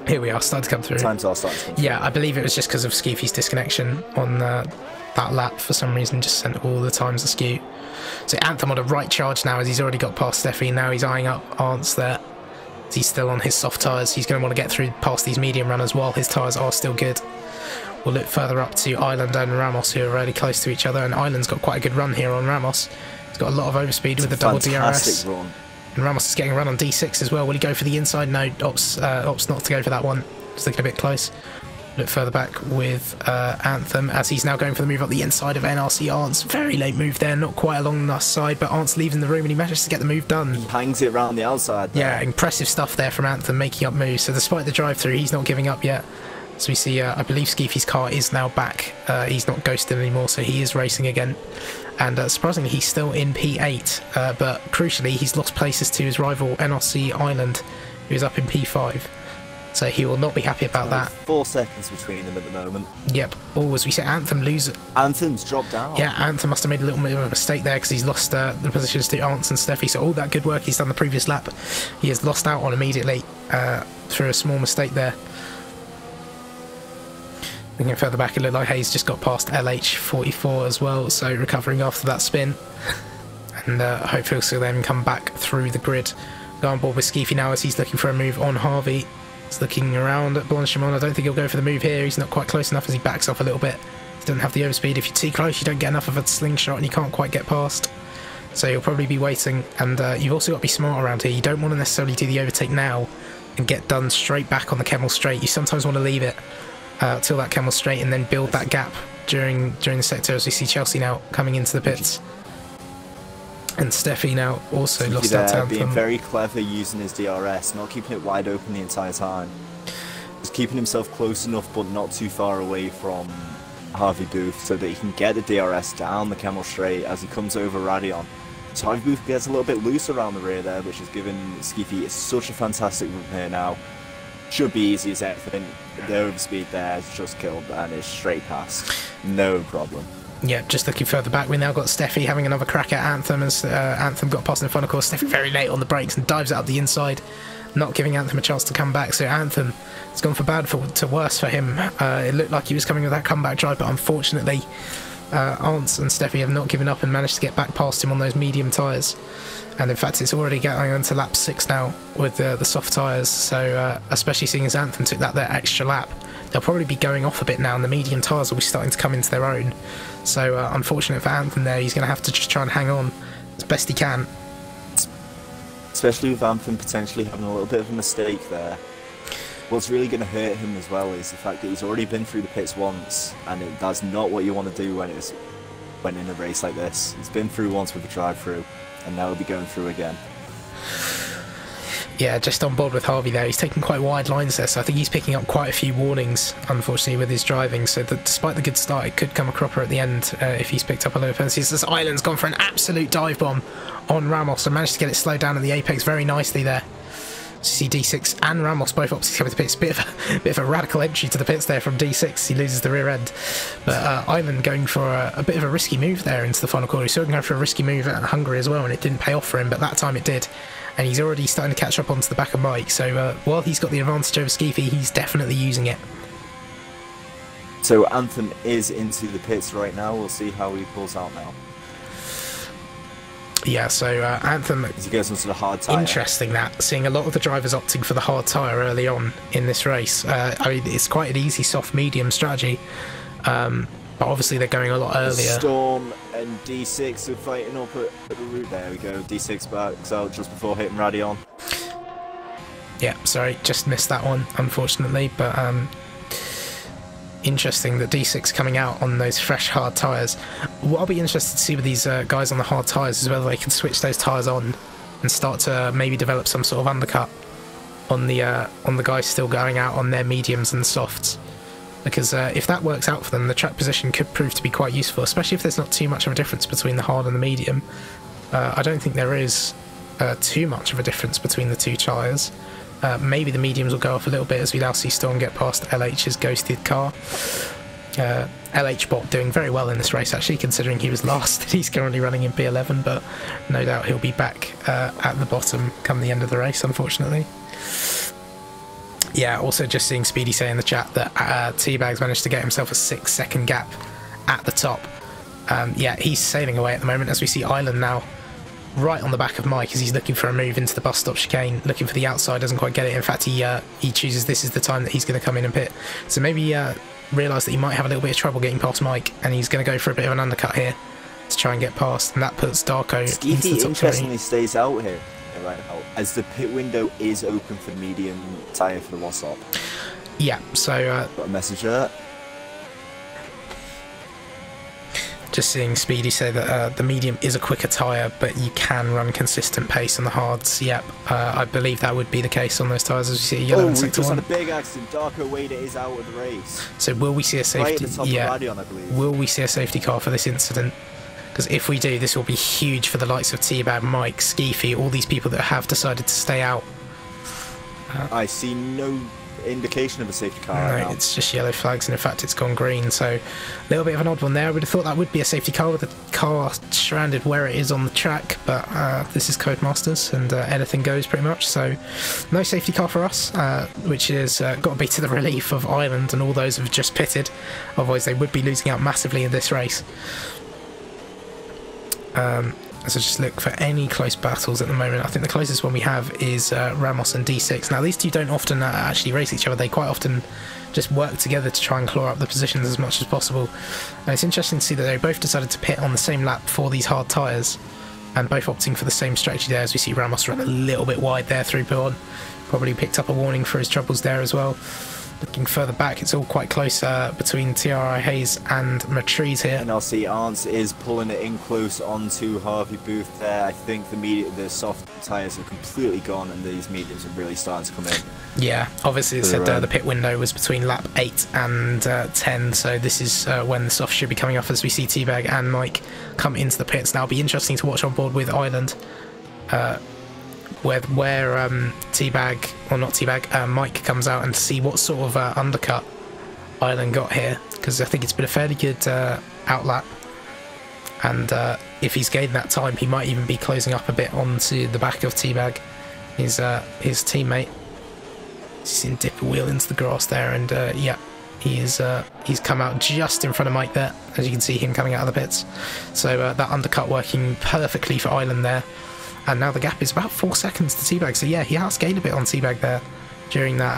Here we are, starting to come through. Times are starting to come through. Yeah, I believe it was just because of Skeefy's disconnection on that lap. For some reason, just sent all the times askew. So Anthem on a right charge now, as he's already got past Steffi. Now he's eyeing up Arntz there. He's still on his soft tyres. He's going to want to get through past these medium runners while his tyres are still good. We'll look further up to Island and Ramos, who are really close to each other, and Island's got quite a good run here on Ramos. He's got a lot of overspeed with the double DRS. Run. And Ramos is getting a run on D6 as well. Will he go for the inside? No, opts not to go for that one. Just looking a bit close. Look further back with Anthem, as he's now going for the move up the inside of NRC Arntz. Very late move there, not quite along the side, but Arntz leaves in the room and he manages to get the move done. He hangs it around the outside there. Yeah, impressive stuff there from Anthem, making up moves. So despite the drive-through, he's not giving up yet. So we see, I believe Skeefy's car is now back. He's not ghosted anymore, so he is racing again. And surprisingly, he's still in P8, but crucially, he's lost places to his rival NRC Island, who is up in P5. So he will not be happy about that. 4 seconds between them at the moment. Yep. Oh, as we say, Anthem lose. Anthem's dropped down. Yeah, Anthem must have made a little bit of a mistake there because he's lost the positions to Arntz and Steffi. So all that good work he's done the previous lap, he has lost out on immediately through a small mistake there. Looking further back, it looked like Hayes just got past LH44 as well, so recovering after that spin. And hopefully he'll then come back through the grid. Go on board with Skeefy now as he's looking for a move on Harvey. He's looking around at Blanchimont. I don't think he'll go for the move here. He's not quite close enough as he backs off a little bit. He doesn't have the overspeed. If you're too close, you don't get enough of a slingshot and you can't quite get past. So you'll probably be waiting, and you've also got to be smart around here. You don't want to necessarily do the overtake now and get done straight back on the Kemmel straight. You sometimes want to leave it till that Kemmel straight and then build that gap during the sector, as we see Chelsea now coming into the pits. And Steffi now also lost out to Anthem. Being very clever using his DRS, not keeping it wide open the entire time. Just keeping himself close enough but not too far away from Harvey Booth so that he can get the DRS down the Kemmel straight as he comes over Radion. So Harvey Booth gets a little bit loose around the rear there, which has given Skeefy such a fantastic run here now. Should be easy as anything. The overspeed there is just killed and it's straight past. No problem. Yeah, just looking further back, we now got Steffi having another crack at Anthem as Anthem got past in front. Of course, Steffi very late on the brakes and dives out the inside, not giving Anthem a chance to come back. So Anthem has gone from bad to worse for him. It looked like he was coming with that comeback drive, but unfortunately Arntz and Steffi have not given up and managed to get back past him on those medium tyres. And in fact, it's already getting on to lap 6 now with the soft tyres. So especially seeing as Anthem took that extra lap, they'll probably be going off a bit now and the medium tyres will be starting to come into their own. So unfortunate for Anthem there, he's going to have to just try and hang on as best he can. Especially with Anthem potentially having a little bit of a mistake there. What's really going to hurt him as well is the fact that he's already been through the pits once, and that's not what you want to do when in a race like this. He's been through once with the drive-through, and now he'll be going through again. Yeah, just on board with Harvey there. He's taking quite wide lines there, so I think he's picking up quite a few warnings, unfortunately, with his driving. So that despite the good start, it could come a cropper at the end if he's picked up a low penalty. This Island's gone for an absolute dive bomb on Ramos and managed to get it slowed down at the apex very nicely there. So you see D6 and Ramos both opted to come to the pits. Bit of a radical entry to the pits there from D6. He loses the rear end. But Island going for a bit of a risky move there into the final corner. He saw him going for a risky move at Hungary as well, and it didn't pay off for him, but that time it did. And he's already starting to catch up onto the back of Mike. So while he's got the advantage over Skeefy, he's definitely using it. So Anthem is into the pits right now. We'll see how he pulls out now. Yeah, so Anthem... As he goes into the hard tyre. Interesting that, seeing a lot of the drivers opting for the hard tyre early on in this race. I mean, it's quite an easy soft-medium strategy, but obviously they're going a lot earlier. Storm and D6 are fighting up at the route. There we go, D6 backs out just before hitting Radion. Yeah, sorry, just missed that one, unfortunately, but interesting that D6 coming out on those fresh hard tyres. What I'll be interested to see with these guys on the hard tyres is whether they can switch those tyres on and start to maybe develop some sort of undercut on the guys still going out on their mediums and softs. Because if that works out for them, the track position could prove to be quite useful, especially if there's not too much of a difference between the hard and the medium. I don't think there is too much of a difference between the two tyres. Maybe the mediums will go off a little bit as we now see Storm get past LH's ghosted car. LH bot doing very well in this race, actually, considering he was last. He's currently running in P11, but no doubt he'll be back at the bottom come the end of the race, unfortunately. Yeah, also just seeing Speedy say in the chat that Teabag's managed to get himself a 6-second gap at the top. Yeah, he's sailing away at the moment as we see Island now right on the back of Mike as he's looking for a move into the bus stop chicane, looking for the outside, doesn't quite get it. In fact, he chooses this is the time that he's going to come in and pit. So maybe realise that he might have a little bit of trouble getting past Mike, and he's going to go for a bit of an undercut here to try and get past, and that puts Darko into the top interestingly 20. Stays out here right now, as the pit window is open for medium tyre for the Wasop. Yeah, so... got a message there. Just seeing Speedy say that the medium is a quicker tyre, but you can run consistent pace on the hards. Yep, I believe that would be the case on those tyres as you see yellow in sector 1. Oh, we just had a big accident. Darko Wader is out of the race. So will we see a safety? Right at the top of Radion, I believe. Will we see a safety car for this incident? Because if we do, this will be huge for the likes of Teabag, Mike, Skeefy, all these people that have decided to stay out. I see no indication of a safety car right right now. It's just yellow flags, and in fact it's gone green, so a little bit of an odd one there. I would have thought that would be a safety car with the car stranded where it is on the track, but this is Codemasters and anything goes pretty much, so no safety car for us, which has got to be to the relief of Ireland and all those who have just pitted, otherwise they would be losing out massively in this race. So just look for any close battles at the moment. I think the closest one we have is Ramos and D6. Now these two don't often actually race each other. They quite often just work together to try and claw up the positions as much as possible. And it's interesting to see that they both decided to pit on the same lap for these hard tyres, and both opting for the same strategy there, as we see Ramos run a little bit wide there through P1. Probably picked up a warning for his troubles there as well. Looking further back, it's all quite close between TRI Hayes and Matriz here. And I'll see Arndt is pulling it in close onto Harvey Booth there. I think the soft tyres are completely gone and these mediums are really starting to come in. Yeah, obviously it said the pit window was between lap 8 and 10, so this is when the soft should be coming off, as we see Teabag and Mike come into the pits. Now it'll be interesting to watch on board with Ireland. Where Teabag, or not Teabag, Mike comes out and see what sort of undercut Ireland got here, because I think it's been a fairly good outlap, and if he's gained that time he might even be closing up a bit onto the back of Teabag, his teammate. He's in dip a wheel into the grass there, and yeah, he's come out just in front of Mike there, as you can see him coming out of the pits. So that undercut working perfectly for Ireland there. And now the gap is about 4 seconds to Teabag. So yeah, he has gained a bit on Teabag there during that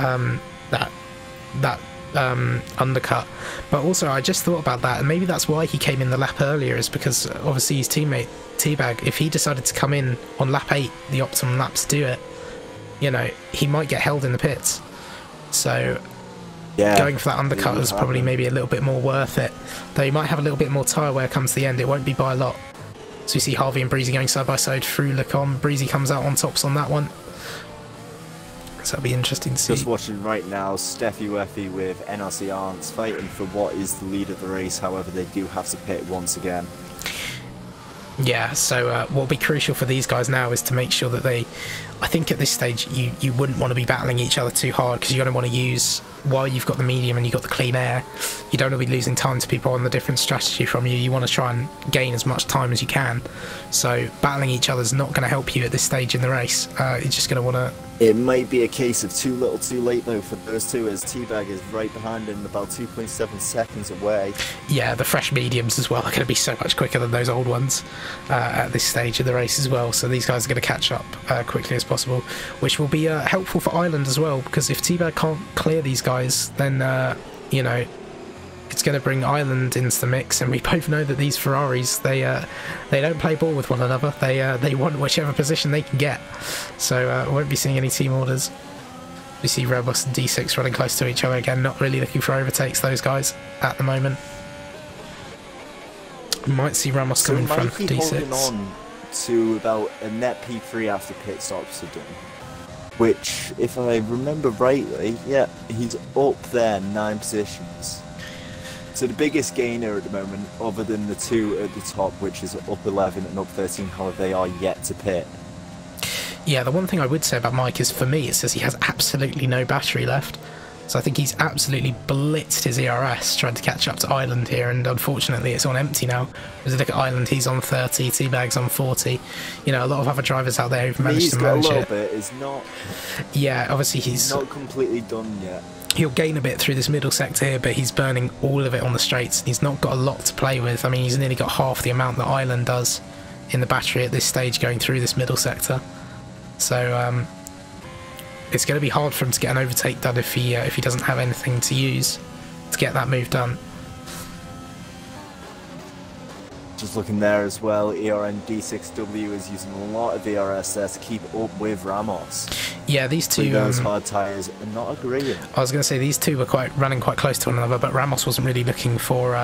undercut. But also, I just thought about that, and maybe that's why he came in the lap earlier, is because obviously his teammate Teabag, if he decided to come in on lap 8, the optimum lap to do it, you know, he might get held in the pits. So yeah, going for that undercut was probably maybe a little bit more worth it. Though he might have a little bit more tyre wear comes to the end. It won't be by a lot. So we see Harvey and Breezy going side by side through Lecom. Breezy comes out on tops on that one. So that'll be interesting to see. Just watching right now, Steffi Weffy with NRC Arndt fighting for what is the lead of the race. However, they do have to pit once again. Yeah, so what will be crucial for these guys now is to make sure that they... I think at this stage you wouldn't want to be battling each other too hard, because you're going to want to use, while you've got the medium and you've got the clean air, you don't want to be losing time to people on the different strategy from you. You want to try and gain as much time as you can. So battling each other is not going to help you at this stage in the race. You're just going to want to... It might be a case of too little too late though for those two, as Teabag is right behind him, about 2.7 seconds away. Yeah, the fresh mediums as well are going to be so much quicker than those old ones at this stage of the race as well. So these guys are going to catch up quickly as possible, which will be helpful for Ireland as well, because if Teabag can't clear these guys, then you know, it's going to bring Ireland into the mix. And we both know that these Ferraris, they don't play ball with one another. They want whichever position they can get. So we won't be seeing any team orders. We see Rebus and D6 running close to each other again, not really looking for overtakes, those guys at the moment. We might see Ramos come in front of D6. Holding on to about a net P3 after pit stops are done, which, if I remember rightly, yeah, he's up there 9 positions. So the biggest gainer at the moment, other than the two at the top, which is up 11 and up 13, however, they are yet to pit. Yeah, the one thing I would say about Mike is, for me, it says he has absolutely no battery left. So I think he's absolutely blitzed his ERS trying to catch up to Ireland here, and unfortunately it's on empty now. As you look at Ireland, he's on 30, Teabag's on 40. You know, a lot of other drivers out there who've managed to manage it. He's got a little bit, it's not... Yeah, obviously he's not completely done yet. He'll gain a bit through this middle sector here, but he's burning all of it on the straights, and he's not got a lot to play with. I mean, he's nearly got half the amount that Ireland does in the battery at this stage going through this middle sector. So it's going to be hard for him to get an overtake done if he doesn't have anything to use to get that move done. Just looking there as well, ERN D6W is using a lot of ERS there to keep up with Ramos. Yeah, these two... those hard tyres are not agreeing. I was going to say, these two were running quite close to one another, but Ramos wasn't really looking for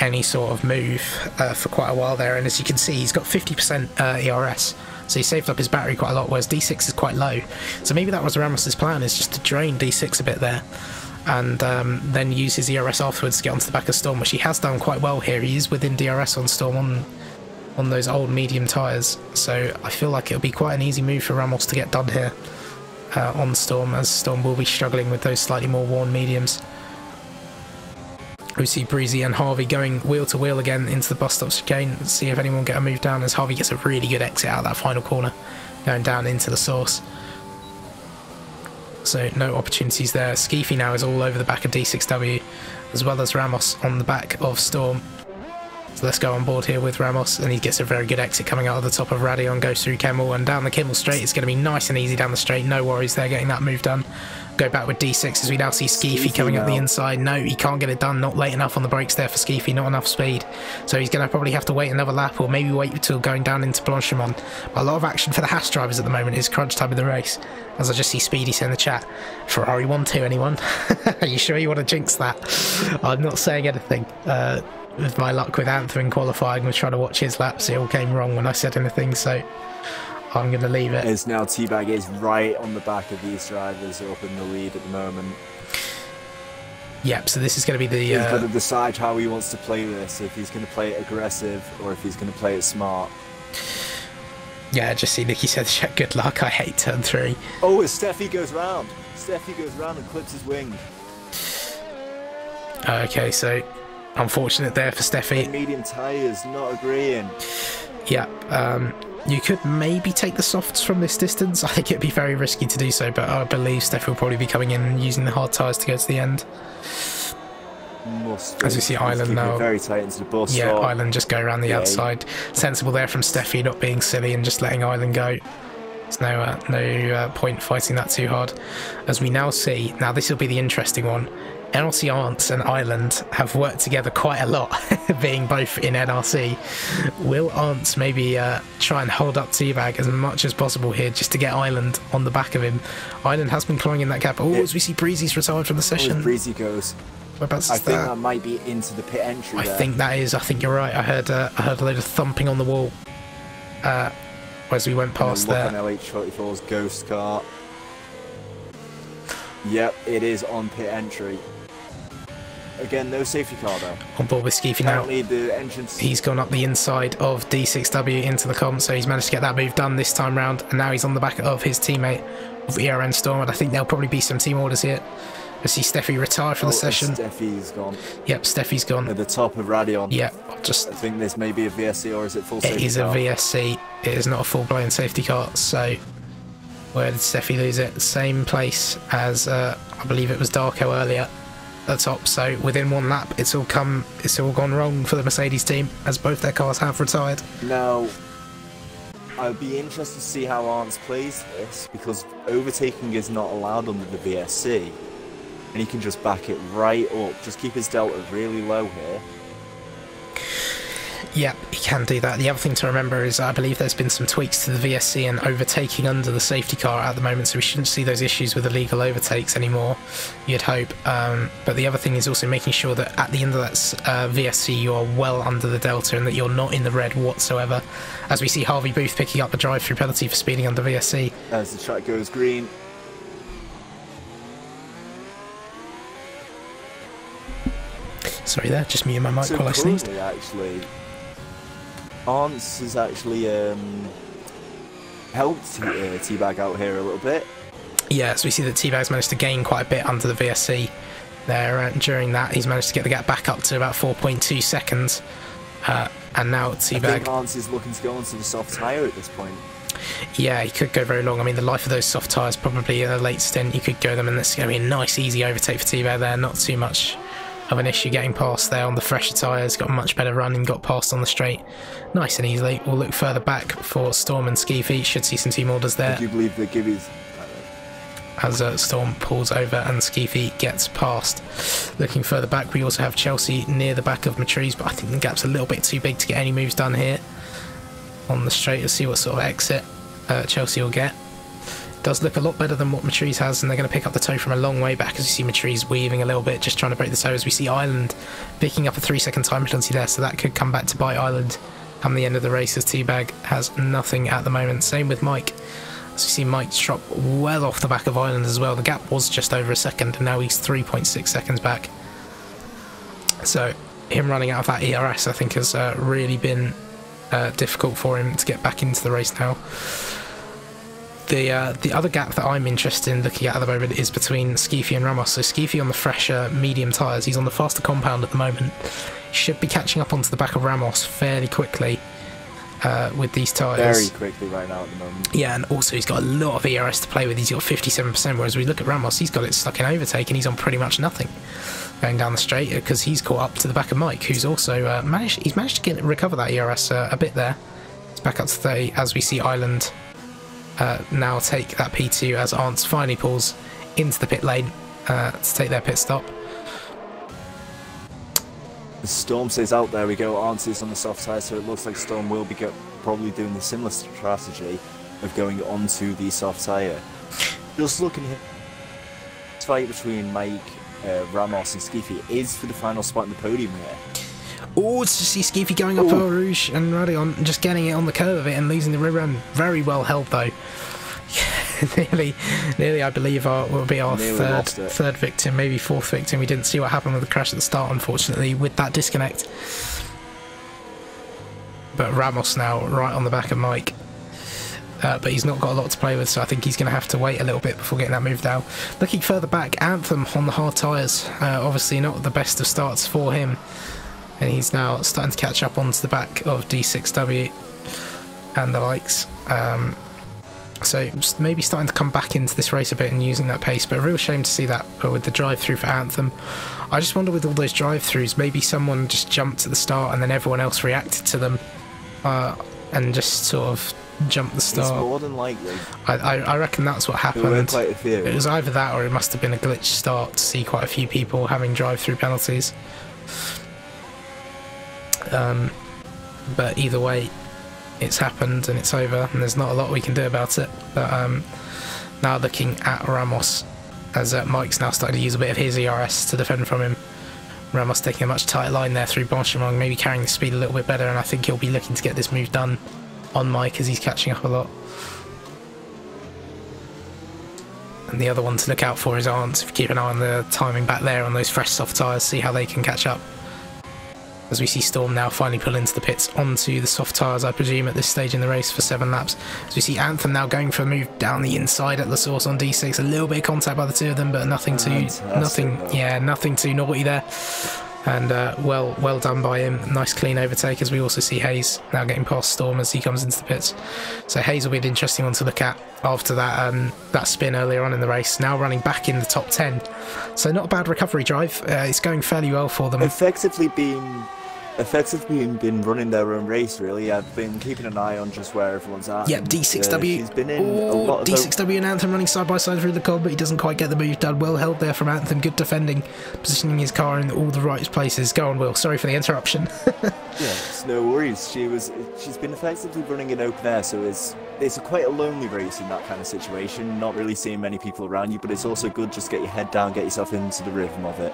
any sort of move for quite a while there, and as you can see, he's got 50% ERS. So he saved up his battery quite a lot, whereas D6 is quite low. So maybe that was Ramos's plan, is just to drain D6 a bit there, and then use his ERS afterwards to get onto the back of Storm, which he has done quite well here. He is within DRS on Storm on those old medium tyres, so I feel like it'll be quite an easy move for Ramos to get done here on Storm, as Storm will be struggling with those slightly more worn mediums. We see Breezy and Harvey going wheel to wheel again into the bus stops again. Let's see if anyone get a move down, as Harvey gets a really good exit out of that final corner, going down into the source. So no opportunities there. Skeefy now is all over the back of D6W, as well as Ramos on the back of Storm. So let's go on board here with Ramos, and he gets a very good exit coming out of the top of Radion, goes through Kemmel and down the Kimmel straight. It's going to be nice and easy down the straight, no worries there, getting that move done. Go back with D6 as we now see Skeefy coming up the inside. No, he can't get it done, not late enough on the brakes there for Skeefy, not enough speed. So he's going to probably have to wait another lap, or maybe wait until going down into Blanchimont. A lot of action for the Haas drivers at the moment. Is crunch time of the race, as I just see Speedy say in the chat, Ferrari 1-2 anyone? Are you sure you want to jinx that? I'm not saying anything. With my luck with Anthem in qualifying, was trying to watch his laps, it all came wrong when I said anything, so I'm going to leave it. As now T-Bag is right on the back of these drivers up in the lead at the moment. Yep, so this is going to be the... He's got to decide how he wants to play this, if he's going to play it aggressive or if he's going to play it smart. Yeah, just see Nicky said, good luck, I hate turn 3. Oh, as Steffi goes round. Steffi goes round and clips his wing. Okay, so unfortunate there for Steffi. Medium tyres, not agreeing. Yeah, you could maybe take the softs from this distance. I think it'd be very risky to do so, but I believe Steffi will probably be coming in and using the hard tyres to go to the end. As we see Island now. Very tight into the bus. Yeah, Island just go around the outside. Sensible there from Steffi, not being silly and just letting Island go. There's no point fighting that too hard. As we now see, now this will be the interesting one. NRC Arndt and Island have worked together quite a lot, being both in NRC. Will Arndt maybe try and hold up T-Bag as much as possible here, just to get Island on the back of him? Island has been clawing in that gap. Oh, as we see Breezy's retired from the session. Breezy goes. Whereabouts I is think that might be into the pit entry. I think that is. I think you're right. I heard a load of thumping on the wall as we went past there. Look on LH44's ghost car. Yep, it is on pit entry. Again, no safety car though. On board with Skeefy now. The entrance. He's gone up the inside of D6W into the comp, so he's managed to get that move done this time round, and now he's on the back of his teammate of ERN Storm, and I think there'll probably be some team orders here. I see Steffi retired from the session. Steffi's gone. Yep, Steffi's gone. At the top of Radion. Yep, I think this may be a VSC, or is it full safety car? It is a VSC. It is not a full-blown safety car, so where did Steffi lose it? Same place as, I believe it was Darko earlier. The top, so within one lap it's all gone wrong for the Mercedes team, as both their cars have retired. Now I'd be interested to see how Arndt plays this, because overtaking is not allowed under the VSC, and he can just back it right up, just keep his delta really low here. Yep, he can do that. The other thing to remember is I believe there's been some tweaks to the VSC and overtaking under the safety car at the moment, so we shouldn't see those issues with illegal overtakes anymore, you'd hope. But the other thing is also making sure that at the end of that VSC you are well under the delta and that you're not in the red whatsoever. As we see Harvey Booth picking up a drive-through penalty for speeding under VSC. As the track goes green. Sorry there, just muting my mic while I sneezed. Actually, Arndt has actually helped T-Bag out here a little bit. Yeah, so we see that T-Bag's managed to gain quite a bit under the VSC there. During that, he's managed to get the gap back up to about 4.2 seconds. And now T-Bag... I think Arndt is looking to go onto the soft tyre at this point. Yeah, he could go very long. I mean, the life of those soft tyres, probably at a late stint, you could go them, and that's going to be a nice, easy overtake for T-Bag there. Not too much of an issue getting past there on the fresher tyres. Got a much better run and got past on the straight nice and easily. We'll look further back for Storm and Skeefy. Should see some team orders there. I do believe the Gibbies. As Storm pulls over and Skeefy gets past. Looking further back, we also have Chelsea near the back of Matrice, but I think the gap's a little bit too big to get any moves done here. On the straight, let's see what sort of exit Chelsea will get. Does look a lot better than what Matrice has, and they're going to pick up the toe from a long way back, as you see Matrice weaving a little bit, just trying to break the toe, as we see Island picking up a 3-second time penalty there, so that could come back to bite Island come the end of the race, as T-Bag has nothing at the moment. Same with Mike, as you see Mike drop well off the back of Island as well. The gap was just over a second, and now he's 3.6 seconds back. So him running out of that ERS, I think, has really been difficult for him to get back into the race now. The other gap that I'm interested in looking at the moment is between Skeefy and Ramos. So Skeefy on the fresher medium tyres, he's on the faster compound at the moment. He should be catching up onto the back of Ramos fairly quickly. with these tyres. Very quickly right now at the moment. Yeah, and also he's got a lot of ERS to play with. He's got 57%, whereas we look at Ramos, he's got it stuck in overtake and he's on pretty much nothing going down the straight, because he's caught up to the back of Mike, who's also managed to recover that ERS a bit there. He's back up to 30 as we see Ireland now take that P2 as Arntz finally pulls into the pit lane to take their pit stop. Storm says out, there we go, Arntz is on the soft tyre, so it looks like Storm will be probably doing the similar strategy of going onto the soft tyre. Just looking here, this fight between Mike, Ramos and Skiffy is for the final spot in the podium here. Oh, to see Skiffy going up Eau Rouge and Radion, just getting it on the curve of it and losing the rear end. Very well held though. nearly, I believe, will be our third victim, maybe fourth victim. We didn't see what happened with the crash at the start, unfortunately, with that disconnect. But Ramos now right on the back of Mike. But he's not got a lot to play with, so I think he's going to have to wait a little bit before getting that move down. Looking further back, Anthem on the hard tyres. Obviously not the best of starts for him. And he's now starting to catch up onto the back of D6W and the likes. So maybe starting to come back into this race a bit and using that pace, but a real shame to see that with the drive-through for Anthem. I just wonder, with all those drive-throughs, maybe someone just jumped at the start and then everyone else reacted to them and just sort of jumped the start. It's more than likely. I reckon that's what happened. There were quite a few. It was either that or it must have been a glitch start to see quite a few people having drive-through penalties. But either way, it's happened and it's over, and there's not a lot we can do about it. But now looking at Ramos, as Mike's now starting to use a bit of his ERS to defend from him. Ramos taking a much tighter line there through Bonchemong, maybe carrying the speed a little bit better, and I think he'll be looking to get this move done on Mike as he's catching up a lot. And the other one to look out for is Arntz. Keep an eye on the timing back there on those fresh soft tyres, see how they can catch up. As we see Storm now finally pull into the pits onto the soft tyres, I presume, at this stage in the race for 7 laps. As we see Anthem now going for a move down the inside at the source on D6. A little bit of contact by the two of them, but nothing too naughty there. And well done by him. Nice clean overtake, as we also see Hayes now getting past Storm as he comes into the pits. So Hayes will be an interesting one to look at after that that spin earlier on in the race. Now running back in the top 10. So not a bad recovery drive. It's going fairly well for them. Effectively been running their own race, really. I've been keeping an eye on just where everyone's at. Yep, D6W. He's been in a lot of D6W and Anthem running side by side through the cold, but he doesn't quite get the move done. Well held there from Anthem. Good defending, positioning his car in all the right places. Go on, Will. Sorry for the interruption. Yeah, it's no worries. She's been effectively running in open air, so it's quite a lonely race in that kind of situation. Not really seeing many people around you, but it's also good just to get your head down, get yourself into the rhythm of it.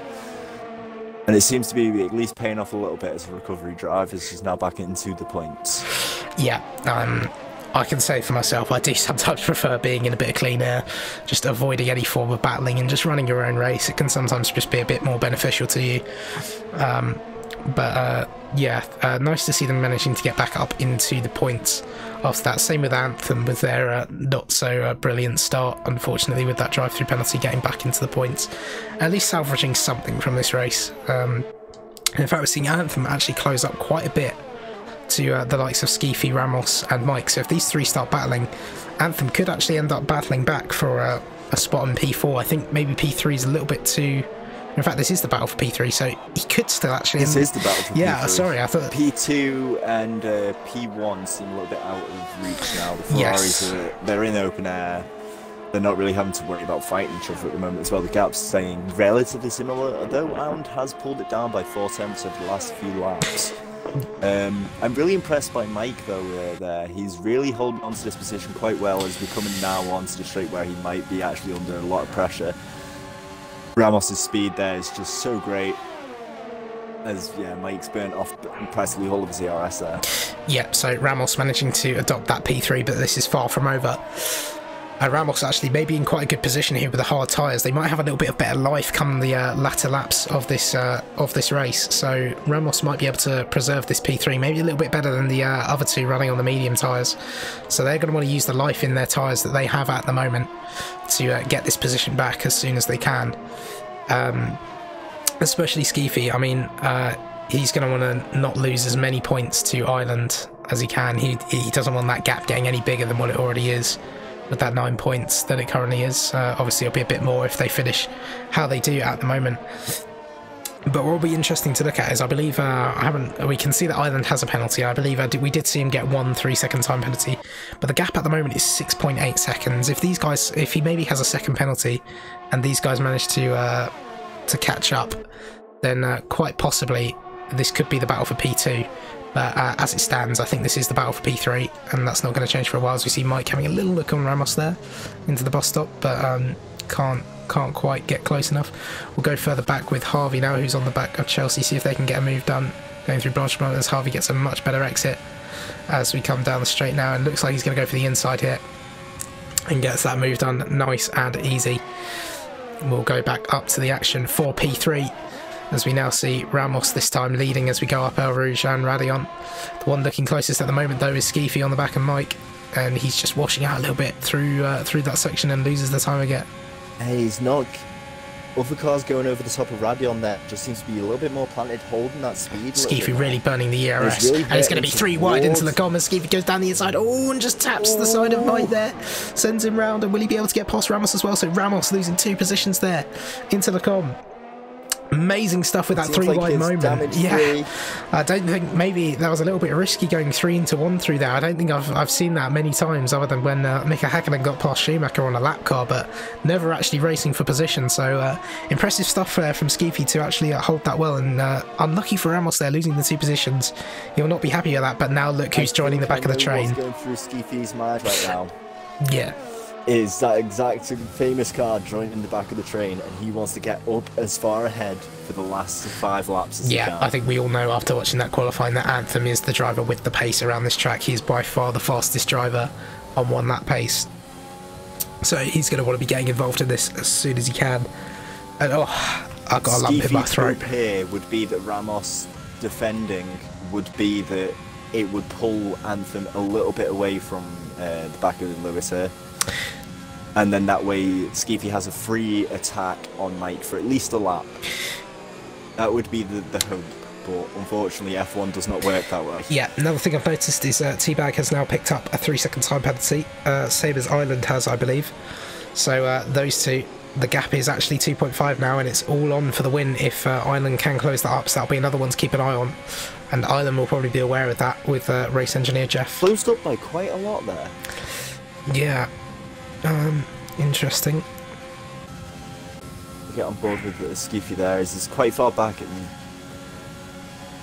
And it seems to be at least paying off a little bit as a recovery drive, as she's now back into the points. Yeah, I can say for myself, I do sometimes prefer being in a bit of clean air, just avoiding any form of battling and just running your own race. It can sometimes just be a bit more beneficial to you. Nice to see them managing to get back up into the points after that. Same with Anthem with their not so brilliant start, unfortunately, with that drive-through penalty, getting back into the points. At least salvaging something from this race. In fact, we're seeing Anthem actually close up quite a bit to the likes of Skiffy, Ramos and Mike. So if these three start battling, Anthem could actually end up battling back for a spot in P4. I think maybe P3 is a little bit too... In fact, this is the battle for P3, so he could still actually... This is the battle for P3. Yeah, sorry, I thought... P2 and P1 seem a little bit out of reach now. The Ferraris, they're in open air. They're not really having to worry about fighting each other at the moment as well. The gap's staying relatively similar, although Ound has pulled it down by 4/10 over the last few laps. I'm really impressed by Mike, though, there. He's really holding on to this position quite well as we're coming now onto the straight where he might be actually under a lot of pressure. Ramos' speed there is just so great, as Mike's burnt off practically all of his ERS there. Yeah, so Ramos managing to adopt that P3, but this is far from over. Ramos actually may be in quite a good position here with the hard tyres. They might have a little bit of better life come the latter laps of this race, so Ramos might be able to preserve this P3, maybe a little bit better than the other two running on the medium tyres. So they're going to want to use the life in their tyres that they have at the moment to get this position back as soon as they can. Especially Skiffy. I mean, he's going to want to not lose as many points to Ireland as he can. He doesn't want that gap getting any bigger than what it already is with that 9 points that it currently is. Obviously, it'll be a bit more if they finish how they do at the moment. But what will be interesting to look at is, I believe, we can see that Ireland has a penalty. I believe we did see him get 1 3-second time penalty, but the gap at the moment is 6.8 seconds. If he maybe has a second penalty, and these guys manage to catch up, then quite possibly this could be the battle for P2. But as it stands, I think this is the battle for P3, and that's not going to change for a while. As we see Mike having a little look on Ramos there into the bus stop, but can't quite get close enough. We'll go further back with Harvey now, who's on the back of Chelsea, see if they can get a move done going through Blanchimont, as Harvey gets a much better exit as we come down the straight now, and looks like he's going to go for the inside here and gets that move done nice and easy. We'll go back up to the action for P3 as we now see Ramos this time leading as we go up El Rouge and Radion. The one looking closest at the moment though is Skeefy on the back of Mike, and he's just washing out a little bit through that section and loses the time again. Hey, he's not. Other cars going over the top of Radion there just seems to be a little bit more planted, holding that speed. Skeefy really burning the ERS, and it's going to be 3 wide into Lacombe as Skeefy goes down the inside, and just taps the side of Mike there, sends him round, and will he be able to get past Ramos as well? So Ramos losing 2 positions there into Lacombe. Amazing stuff with that 3 wide moment. Yeah, I don't think, maybe that was a little bit risky going 3 into 1 through there. I don't think I've seen that many times other than when Mika Häkkinen got past Schumacher on a lap car, but never actually racing for position. So impressive stuff there from Skeefy to actually hold that well, and unlucky for Ramos there losing the 2 positions. He'll not be happy with that, but now look who's joining the back of the train. What's going through Skeefy's mind right now is that exact famous car joining the back of the train, and he wants to get up as far ahead for the last 5 laps as he can. I think we all know after watching that qualifying that Anthem is the driver with the pace around this track. He's by far the fastest driver on 1 lap pace, so he's going to want to be getting involved in this as soon as he can. And I've got a lump in my throat. Here would be that Ramos defending would be that it would pull Anthem a little bit away from the back of Lewis here. And then that way Skeefy has a free attack on Mike for at least a lap. That would be the hope, but unfortunately F1 does not work that way. Yeah, another thing I've noticed is T-Bag has now picked up a 3-second time penalty, same as Ireland has, I believe. So those two, the gap is actually 2.5 now, and it's all on for the win if Ireland can close that up, so that'll be another one to keep an eye on. And Ireland will probably be aware of that with race engineer Jeff. Closed up by quite a lot there. Yeah. Interesting. Get on board with Skeefy there, as he's quite far back and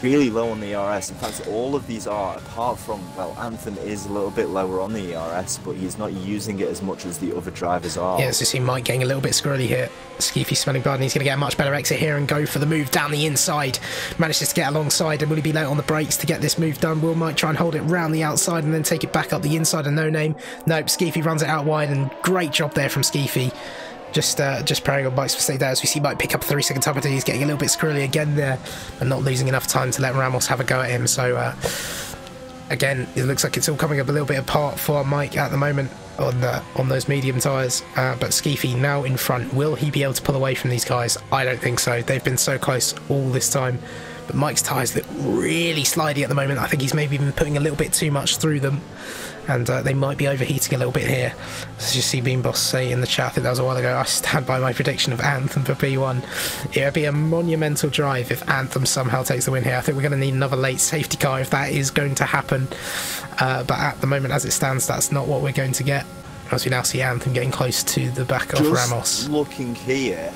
really low on the ERS. In fact, all of these are, apart from, well, Anthem is a little bit lower on the ERS, but he's not using it as much as the other drivers are. Yeah, so you see Mike getting a little bit squirrely here. Skeefy smelling blood, and he's going to get a much better exit here and go for the move down the inside. Manages to get alongside, and will he be late on the brakes to get this move done? Will Mike try and hold it round the outside and then take it back up the inside and no name? Nope, Skeefy runs it out wide, and great job there from Skeefy. Just preying on Mike's mistake there, as we see Mike pick up a 3-second time penalty. He's getting a little bit squirrely again there, and not losing enough time to let Ramos have a go at him. So again, it looks like it's all coming up a little bit apart for Mike at the moment on those medium tyres. But Skeefy now in front. Will he be able to pull away from these guys? I don't think so. They've been so close all this time. But Mike's tyres look really slidey at the moment. I think he's maybe been putting a little bit too much through them, and they might be overheating a little bit here. As you see Bean Boss say in the chat, I think that was a while ago, I stand by my prediction of Anthem for P1. It would be a monumental drive if Anthem somehow takes the win here. I think we're going to need another late safety car if that is going to happen. But at the moment, as it stands, that's not what we're going to get, as we now see Anthem getting close to the back of Ramos. Looking here,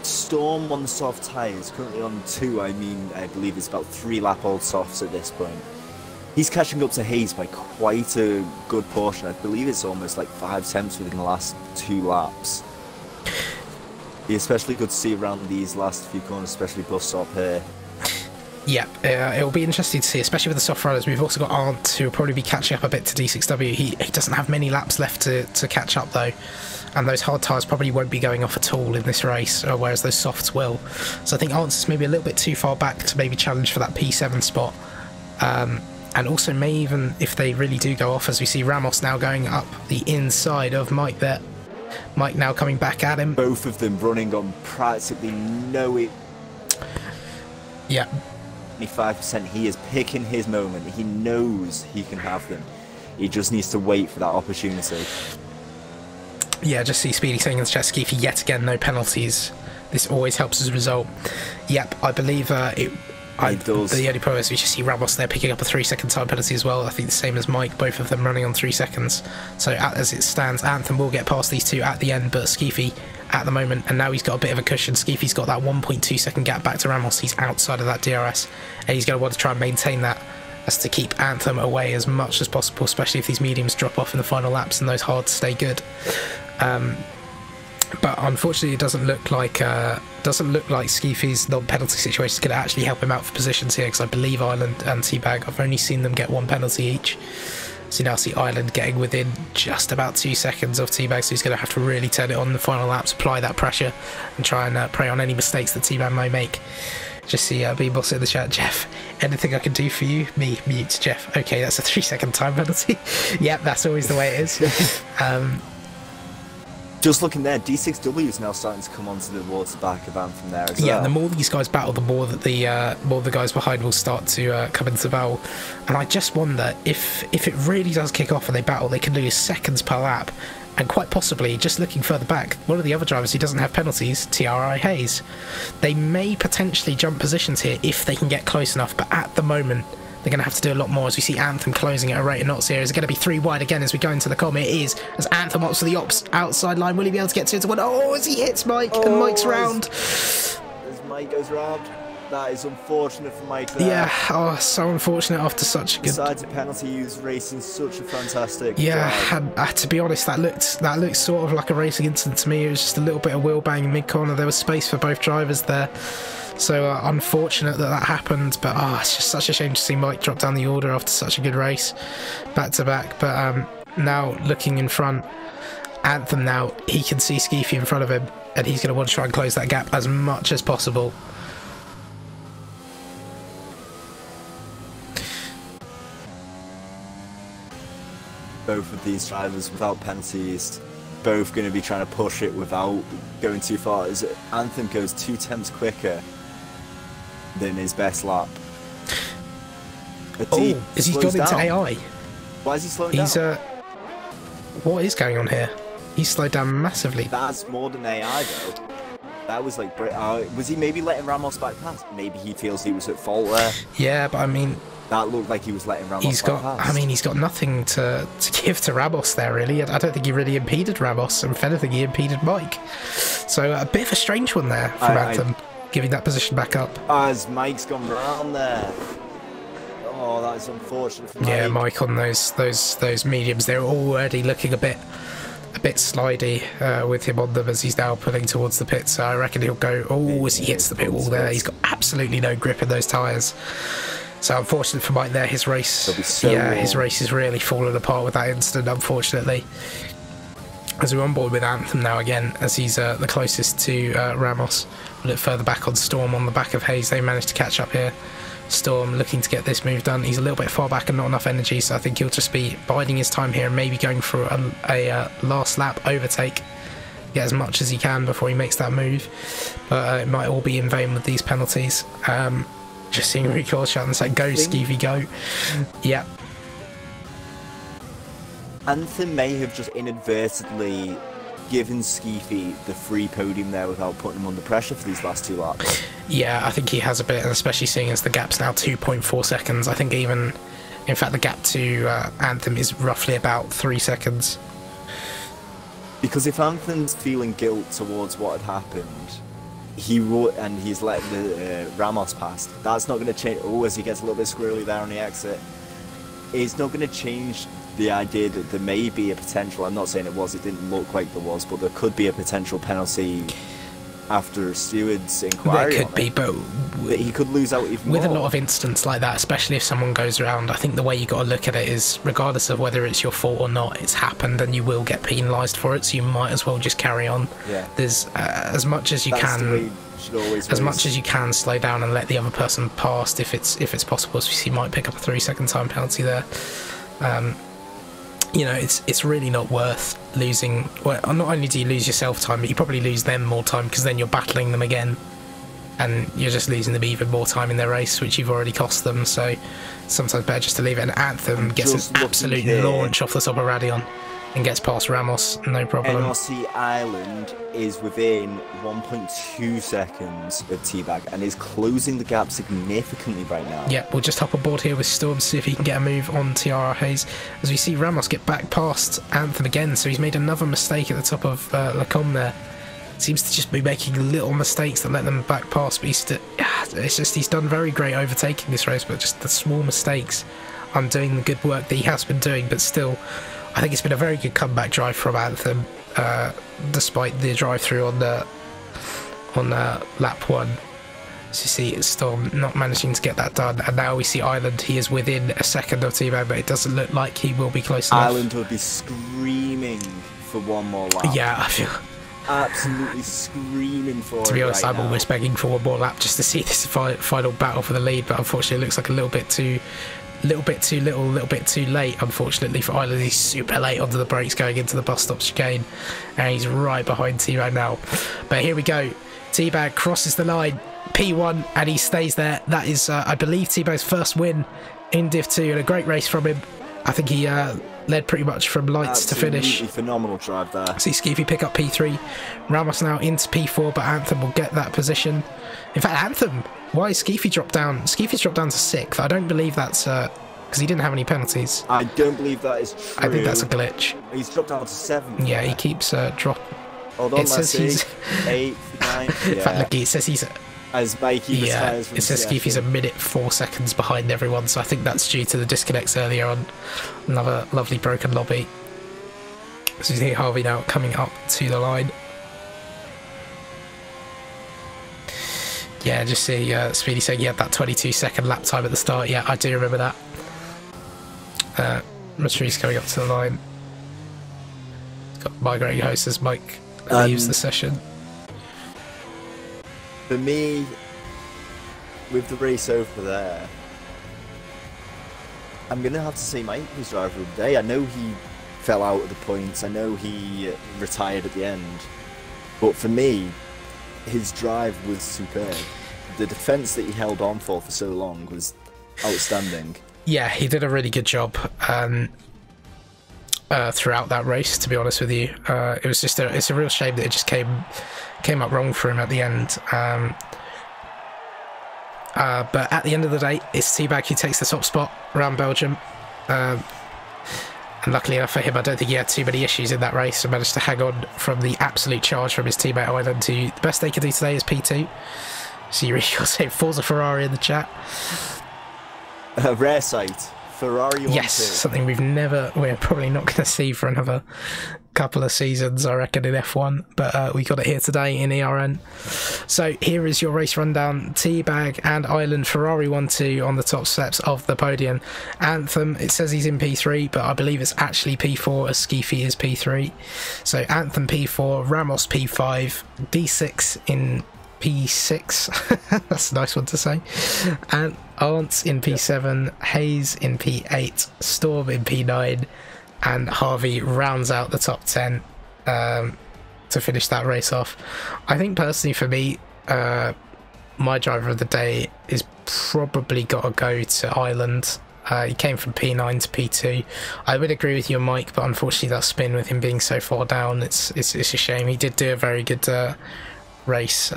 Storm on the soft tyres, currently on 2, I believe it's about 3 lap old softs at this point. He's catching up to Hayes by quite a good portion. I believe it's almost like 5 tenths within the last 2 laps. It's especially good to see around these last few corners, especially bus stop here. Yeah, it'll be interesting to see, especially with the soft riders. We've also got Arndt, who will probably be catching up a bit to D6W. He doesn't have many laps left to catch up, though. And those hard tyres probably won't be going off at all in this race, whereas those softs will. So I think Arndt's maybe a little bit too far back to maybe challenge for that P7 spot. And also may even, if they really do go off, as we see Ramos now going up the inside of Mike there. Mike now coming back at him. Both of them running on practically no... Yeah. 75%. He is picking his moment. He knows he can have them. He just needs to wait for that opportunity. Yeah, just see Speedy saying in the chat, Skeefy, yet again, no penalties. This always helps as a result. Yep, I believe it does. The only problem is we just see Ramos there picking up a 3-second time penalty as well. I think the same as Mike, both of them running on 3 seconds. So as it stands, Anthem will get past these two at the end, but Skeefy at the moment, and now he's got a bit of a cushion. Skeefy's got that 1.2 second gap back to Ramos. He's outside of that DRS, and he's going to want to try and maintain that as to keep Anthem away as much as possible, especially if these mediums drop off in the final laps and those hards stay good. But unfortunately, it doesn't look like Skeefy's non-penalty situation is going to actually help him out for positions here, because I believe Ireland and Teabag, I've only seen them get 1 penalty each. So you now see Ireland getting within just about 2 seconds of Teabag, so he's going to have to really turn it on in the final laps, apply that pressure, and try and prey on any mistakes that Teabag may make. Just see B-Boss in the chat, Jeff, anything I can do for you? Me, mute, Jeff. Okay, that's a 3-second time penalty. Yep, that's always the way it is. Just looking there, D6W is now starting to come onto the water back of Anthem there as well. Yeah, the more these guys battle, the more that the guys behind will start to come into the battle. And I just wonder if it really does kick off and they battle, they can lose seconds per lap. And quite possibly, just looking further back, one of the other drivers who doesn't have penalties, TRI Hayes, they may potentially jump positions here if they can get close enough. But at the moment, they're going to have to do a lot more as we see Anthem closing at a rate of knots here. Is it going to be 3 wide again as we go into the com? It is, as Anthem opts for the outside line. Will he be able to get to it? Oh, as he hits Mike, and Mike's round. As Mike goes round. That is unfortunate for Mike there. Yeah, oh, so unfortunate after such a good... Besides a penalty, he was racing such a fantastic drive. And to be honest, that looked sort of like a racing incident to me. It was just a little bit of wheel bang in mid-corner. There was space for both drivers there. So unfortunate that happened, but it's just such a shame to see Mike drop down the order after such a good race, back to back. But now looking in front, Anthem now, he can see Skeefy in front of him, and he's going to want to try and close that gap as much as possible. Both of these drivers without penalties, both going to be trying to push it without going too far. As Anthem goes 2 tenths quicker than his best lap. Has he gone into AI? Why is he slowing down? What is going on here? He's slowed down massively. That's more than AI though. That was like, was he maybe letting Ramos back past? Maybe he feels he was at fault there. Yeah, but I mean, that looked like he was letting Ramos back past. I mean, he's got nothing to give to Ramos there, really. I don't think he really impeded Ramos, and if anything, he impeded Mike. So a bit of a strange one there from Anthem, giving that position back up. As Mike's gone round there. Oh, that is unfortunate for Mike. Yeah, Mike on those mediums, they're already looking a bit slidey with him on them as he's now pulling towards the pit. So I reckon he'll go, as he hits the pit wall there. He's got absolutely no grip in those tyres. So unfortunate for Mike there, his race, his race is really falling apart with that incident, unfortunately. As we're on board with Anthem now again, as he's the closest to Ramos, a little further back on Storm on the back of Hayes. They managed to catch up here. Storm looking to get this move done. He's a little bit far back and not enough energy, so I think he'll just be biding his time here and maybe going for a last lap overtake. Get as much as he can before he makes that move. But it might all be in vain with these penalties. Just seeing Recoil shout and say, go Skeevy, go. Yeah. Anthem may have just inadvertently given Skeefy the free podium there without putting him under pressure for these last 2 laps. Yeah, I think he has a bit, and especially seeing as the gap's now 2.4 seconds. I think in fact, the gap to Anthem is roughly about 3 seconds. Because if Anthem's feeling guilt towards what had happened, he's let the Ramos past, that's not going to change. As he gets a little bit squirrely there on the exit, it's not going to change the idea that there may be a potential. I'm not saying it didn't look like there was, but there could be a potential penalty after Steward's inquiry. There could be, but he could lose out even with more. A lot of incidents like that, especially if someone goes around. I think the way you got to look at it is, regardless of whether it's your fault or not, it's happened and you will get penalised for it, so you might as well just carry on. Yeah. There's as much as you can, much as you can, slow down and let the other person past if it's possible. So you might pick up a 3-second time penalty there. You know, it's really not worth losing. Well, not only do you lose yourself time, but you probably lose them more time, because then you're battling them again and you're just losing them even more time in their race, which you've already cost them. So sometimes better just to leave it. And Anthem gets an absolute launch off the top of Radion and gets past Ramos, no problem. NRC Ireland is within 1.2 seconds of Teabag and is closing the gap significantly right now. Yeah, we'll just hop aboard here with Storm to see if he can get a move on TRR Hayes. As we see Ramos get back past Anthem again, so he's made another mistake at the top of Lacombe there. Seems to just be making little mistakes that let them back past, but he's done very great overtaking this race, but just the small mistakes undoing the good work that he has been doing. But still, I think it's been a very good comeback drive from Anthem, despite the drive-through on lap 1. As you see, Storm not managing to get that done, and now we see Ireland. He is within a second of T-Man, but it doesn't look like he will be close enough. Ireland will be screaming for one more lap. Yeah, I feel absolutely screaming for it. To be honest, right I'm almost begging for one more lap just to see this final battle for the lead, but unfortunately it looks like a little bit too little, a little bit too late, unfortunately, for Ireland. He's super late onto the brakes going into the bus stop chicane, and he's right behind T-Bag now. But here we go. T-Bag crosses the line, P1, and he stays there. That is, I believe, T-Bag's first win in Div 2, and a great race from him. I think he led pretty much from lights to finish. Phenomenal drive there. See Skeefy pick up P3. Ramos now into P4, but Anthem will get that position. In fact, Anthem, why is Skeefy dropped down? Skeefy's dropped down to 6th. I don't believe that's because he didn't have any penalties. I don't believe that is true. I think that's a glitch. He's dropped down to 7th. Yeah, he keeps dropping. Hold on, it says he's 8th, 9th. In fact, look, it says he's. As Mikey retires from it says Skeefy's a minute 4 seconds behind everyone, so I think that's due to the disconnects earlier on. Another lovely broken lobby. So you see Harvey now coming up to the line. Yeah, just see Speedy saying he had that 22-second lap time at the start. Yeah, I do remember that. Matrice coming up to the line. Got migrating host as Mike leaves the session. For me, with the race over there, I'm going to have to say Mike was driver of the day. I know he fell out at the points. I know he retired at the end. But for me, his drive was superb. The defence that he held on for so long was outstanding. Yeah, he did a really good job throughout that race, to be honest with you. It was just it's a real shame that it just came up wrong for him at the end. But at the end of the day, it's T-Bag who takes the top spot around Belgium. And luckily enough for him, I don't think he had too many issues in that race and managed to hang on from the absolute charge from his teammate Ireland to the best they could do today is P2. So you really got to say Forza Ferrari in the chat. A rare sight. Ferrari 1-2. Yes, something we're probably not going to see for another couple of seasons, I reckon, in F1, but we got it here today in ERN. So here is your race rundown. T-Bag and Ireland, Ferrari 1-2 on the top steps of the podium. Anthem, it says he's in P3, but I believe it's actually P4 as Skeefy is P3. So Anthem P4, Ramos P5, D6 in P6. That's a nice one to say. And Arntz in P7, Hayes in P8, Storm in P9, and Harvey rounds out the top 10 to finish that race off. I think personally for me, my driver of the day is probably got to go to Ireland. He came from P9 to P2. I would agree with you, Mike, but unfortunately that spin with him being so far down, it's a shame. He did do a very good race.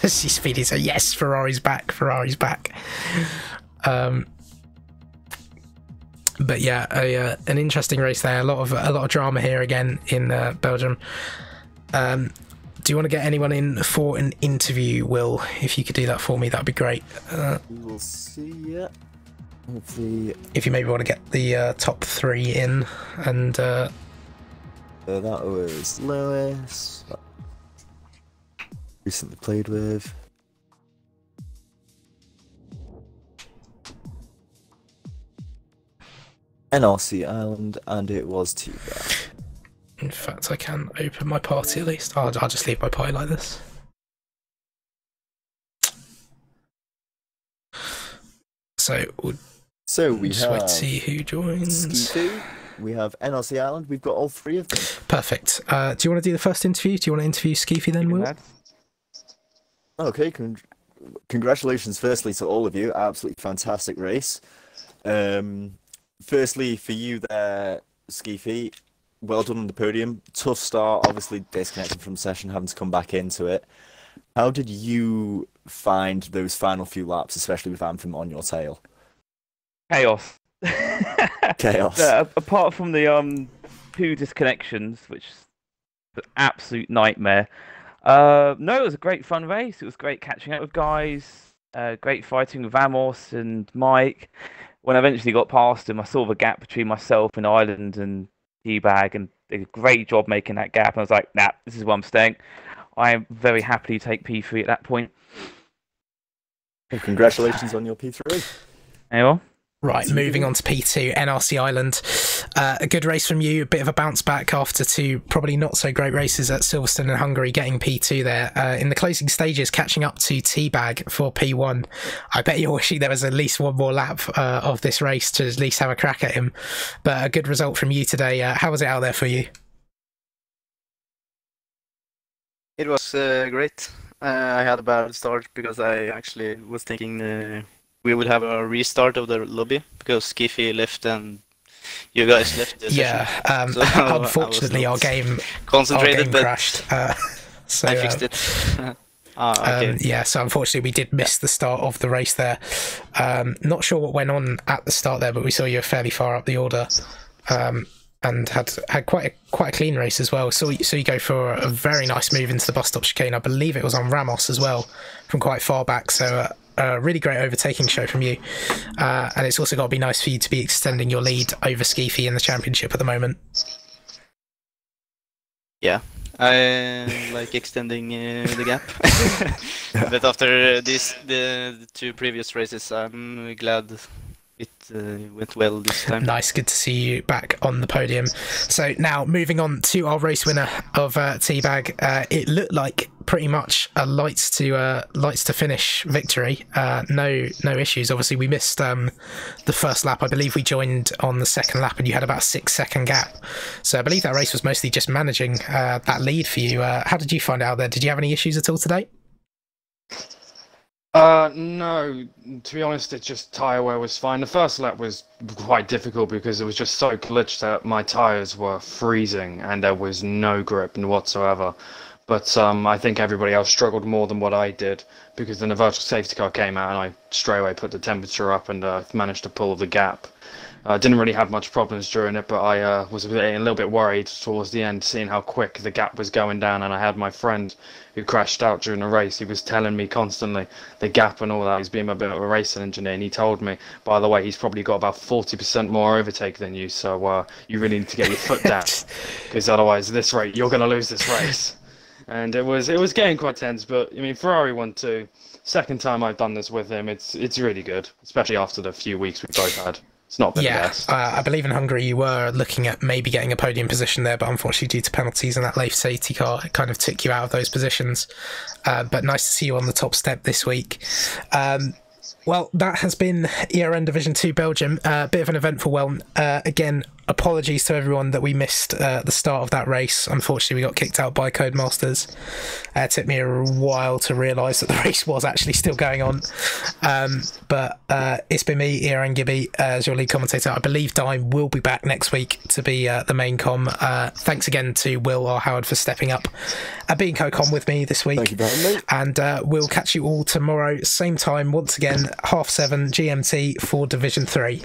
Speedy said, yes, Ferrari's back. But yeah, an interesting race there. A lot of drama here again in Belgium. Do you want to get anyone in for an interview, Will? If you could do that for me, that'd be great. We'll see. Yeah. Hopefully. If you maybe want to get the top 3 in, and that was Lewis. Recently played with. NRC Ireland, and it was T-Bag. In fact, I can open my party at least. I'll just leave my party like this. So we just have wait to see who joins. Ski2, we have NRC Ireland. We've got all 3 of them. Perfect. Do you want to do the first interview? Do you want to interview Skeefy then, Will? Okay, congratulations, firstly, to all of you. Absolutely fantastic race. Firstly, for you there, Skeefy, well done on the podium. Tough start, obviously disconnected from the session, having to come back into it. How did you find those final few laps, especially with Anthem on your tail? Chaos. Chaos. Apart from the 2 disconnections, which is an absolute nightmare. No, it was a great fun race. It was great catching up with guys. Great fighting with Amos and Mike. When I eventually got past him, I saw the gap between myself and Ireland and Teabag, and did a great job making that gap. And I was like, nah, this is where I'm staying. I am very happy to take P3 at that point. Well, congratulations on your P3. Anyway. Right, moving on to P2, NRC Island. A good race from you, a bit of a bounce back after 2 probably not so great races at Silverstone and Hungary, getting P2 there. In the closing stages, catching up to Teabag for P1. I bet you're wishing there was at least one more lap of this race to at least have a crack at him. But a good result from you today. How was it out there for you? It was great. I had a bad start because I actually was thinking we would have a restart of the lobby because Skiffy left and you guys left the session. So unfortunately our game crashed. So I fixed it. Okay. Yeah, so unfortunately we did miss the start of the race there. Not sure what went on at the start there, but we saw you were fairly far up the order. And had quite a clean race as well. So you go for a very nice move into the bus stop chicane. I believe it was on Ramos as well, from quite far back. So a really great overtaking show from you. And it's also got to be nice for you to be extending your lead over Skeefy in the championship at the moment. Yeah, I like extending the gap. But after the 2 previous races, I'm glad it went well this time. Nice, good to see you back on the podium. So now moving on to our race winner of Teabag. It looked like pretty much a lights to finish victory. No issues. Obviously we missed the first lap. I believe we joined on the second lap and you had about a 6-second gap. So I believe that race was mostly just managing that lead for you. How did you find out there? Did you have any issues at all today? No, to be honest, it's just tyre wear was fine. The first lap was quite difficult because it was just so glitched that my tyres were freezing and there was no grip whatsoever. But I think everybody else struggled more than what I did because then the virtual safety car came out and I straight away put the temperature up and managed to pull the gap. I didn't really have much problems during it, but I was a little bit worried towards the end, seeing how quick the gap was going down. And I had my friend who crashed out during the race. He was telling me constantly the gap and all that. He's being a bit of a racing engineer, and he told me, by the way, he's probably got about 40% more overtake than you. So you really need to get your foot down, because otherwise, this rate you're going to lose this race. And it was getting quite tense. But I mean, Ferrari won too. Second time I've done this with him. It's really good, especially after the few weeks we both had. It's not been the best. I believe in Hungary you were looking at maybe getting a podium position there, but unfortunately due to penalties and that late safety car, it kind of took you out of those positions. But nice to see you on the top step this week. Well, that has been ERN Division 2 Belgium. A bit of an eventful one. Again, apologies to everyone that we missed the start of that race. Unfortunately, we got kicked out by Codemasters. It took me a while to realise that the race was actually still going on. But it's been me, ERN Gibby, as your lead commentator. I believe Dime will be back next week to be the main com. Thanks again to Will or Howard for stepping up and being co-com with me this week. Thank you very much. And we'll catch you all tomorrow, same time, once again, 7:30 GMT for Division 3.